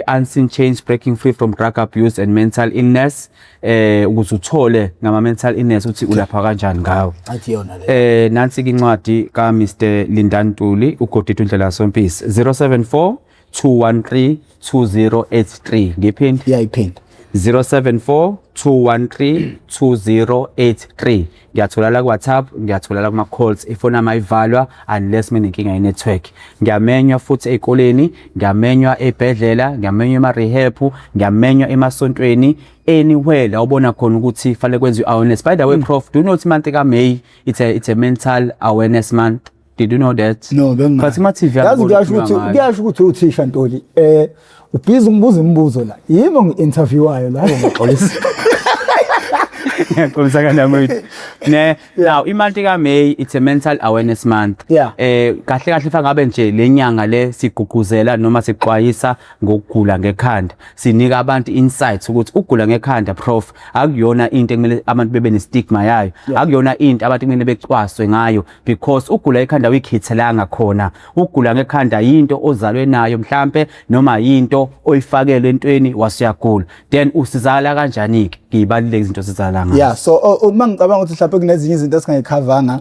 Unseen change, breaking free from drug abuse and mental illness ukuze uthole ngama mental illness uthi ulapha kanjani ngawo.
Athi yona le
nansi ke incwadi ka Mr Lindani Ntuli uGodide uNdlela yasompisi 074 213 2083 ngiphindi
iyayiphindi
074 213 2083 ngiyatholala ku WhatsApp ngiyatholala kuma calls ifoni yami ayivalwa unless mina inkinga ye network ngiyamenywa futhi ezikoleni ngiyamenywa ebhedlela ngiyamenywa ema rehab ngiyamenywa emasontweni anywhere la ubona khona ukuthi fanele kwenziwe awareness. By the way Prof, do you know ukuthi month ka May it's a mental awareness month? Did you know that?
No, bengazi.
But ma TV
kuyasho ukuthi uthisha Ntuli ubhizi ngibuza imibuzo la yimo ngi-interviewayo la ngoxolisa.
Ngiyaqolisa kanami ne now imonth ka May it's a mental awareness month. Kahle fa ngabe nje lenyanga le siguguzela noma sixwayisa ngokugula ngekhanda sinika abantu insights ukuthi ukugula ngekhanda Prof akuyona into ekumele abantu bebe ne stigma yayo akuyona into abantu kumele becwaswe ngayo because ukugula ekhanda uyikhithelanga khona. Ukugula ngekhanda into ozalwe nayo mhlambe noma into oyifakelwe entweni wasiyagula then usizala kanjani ke ngibaluleke izinto sizala ngazo.
So uma ngicabanga ukuthi mhlawumbe kunezinye izinto esingayikhavanga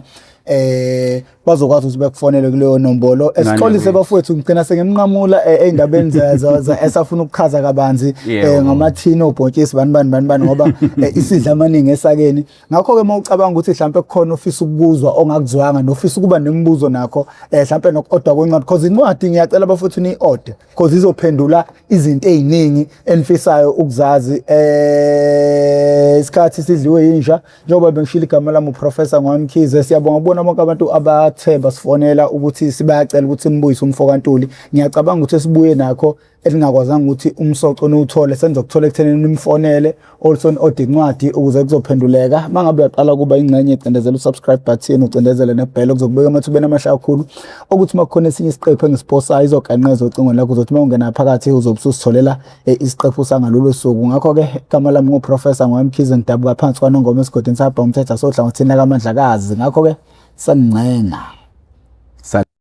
bazokwazi ukuthi bekufonele kuleyo nombolo esixolise bafowethu ngicina sengemnqamula endabeni za esafuna ukuchaza kabanzi ngamathini obhontshisi bani ngoba isidla amaningi esakeni. Ngakho ke mawucabanga ukuthi mhlawumbe kukhona ofisa ukubuzwa ongakuzwanga nofisa ukuba nemibuzo nakho mhlawumbe nokodwa kwencwadi because incwadi ngiyacela bafowethu ni order because izophendula izinto eziningi enifisayo ukuzazi. Isikhathi sidliwe yinja njengoba bengishilo igama lami uProfessor Ngwamkhize. Siyabonga bonke abantu abathemba sifonela ukuthi sibayacela ukuthi simbuyise umfoka Ntuli. Ngiyacabanga ukuthi sibuye nakho elingakwazanga ukuthi umsoco nowuthole senza ukuthola ekuthenini nimfonele also order incwadi ukuze kuzophenduleka. Mangabe uyaqala kuba ingxenye ecindezela usubscribe button ucindezele nebell ukuzokubeka amathubeni amasha kakhulu ukuthi makukhona esinye isiqephu engisiposa izoganqeza ocingweni lakho uzothi mawungena phakathi uzobusutholela isiqephu sangalolu suku. Ngakho ke igama lami nguProfessor Ngwamkhize ngidabuka phansi kwaNongoma esigodini sabha umthetho sohlangothini lakamandlakazi. Ngakho ke sancenga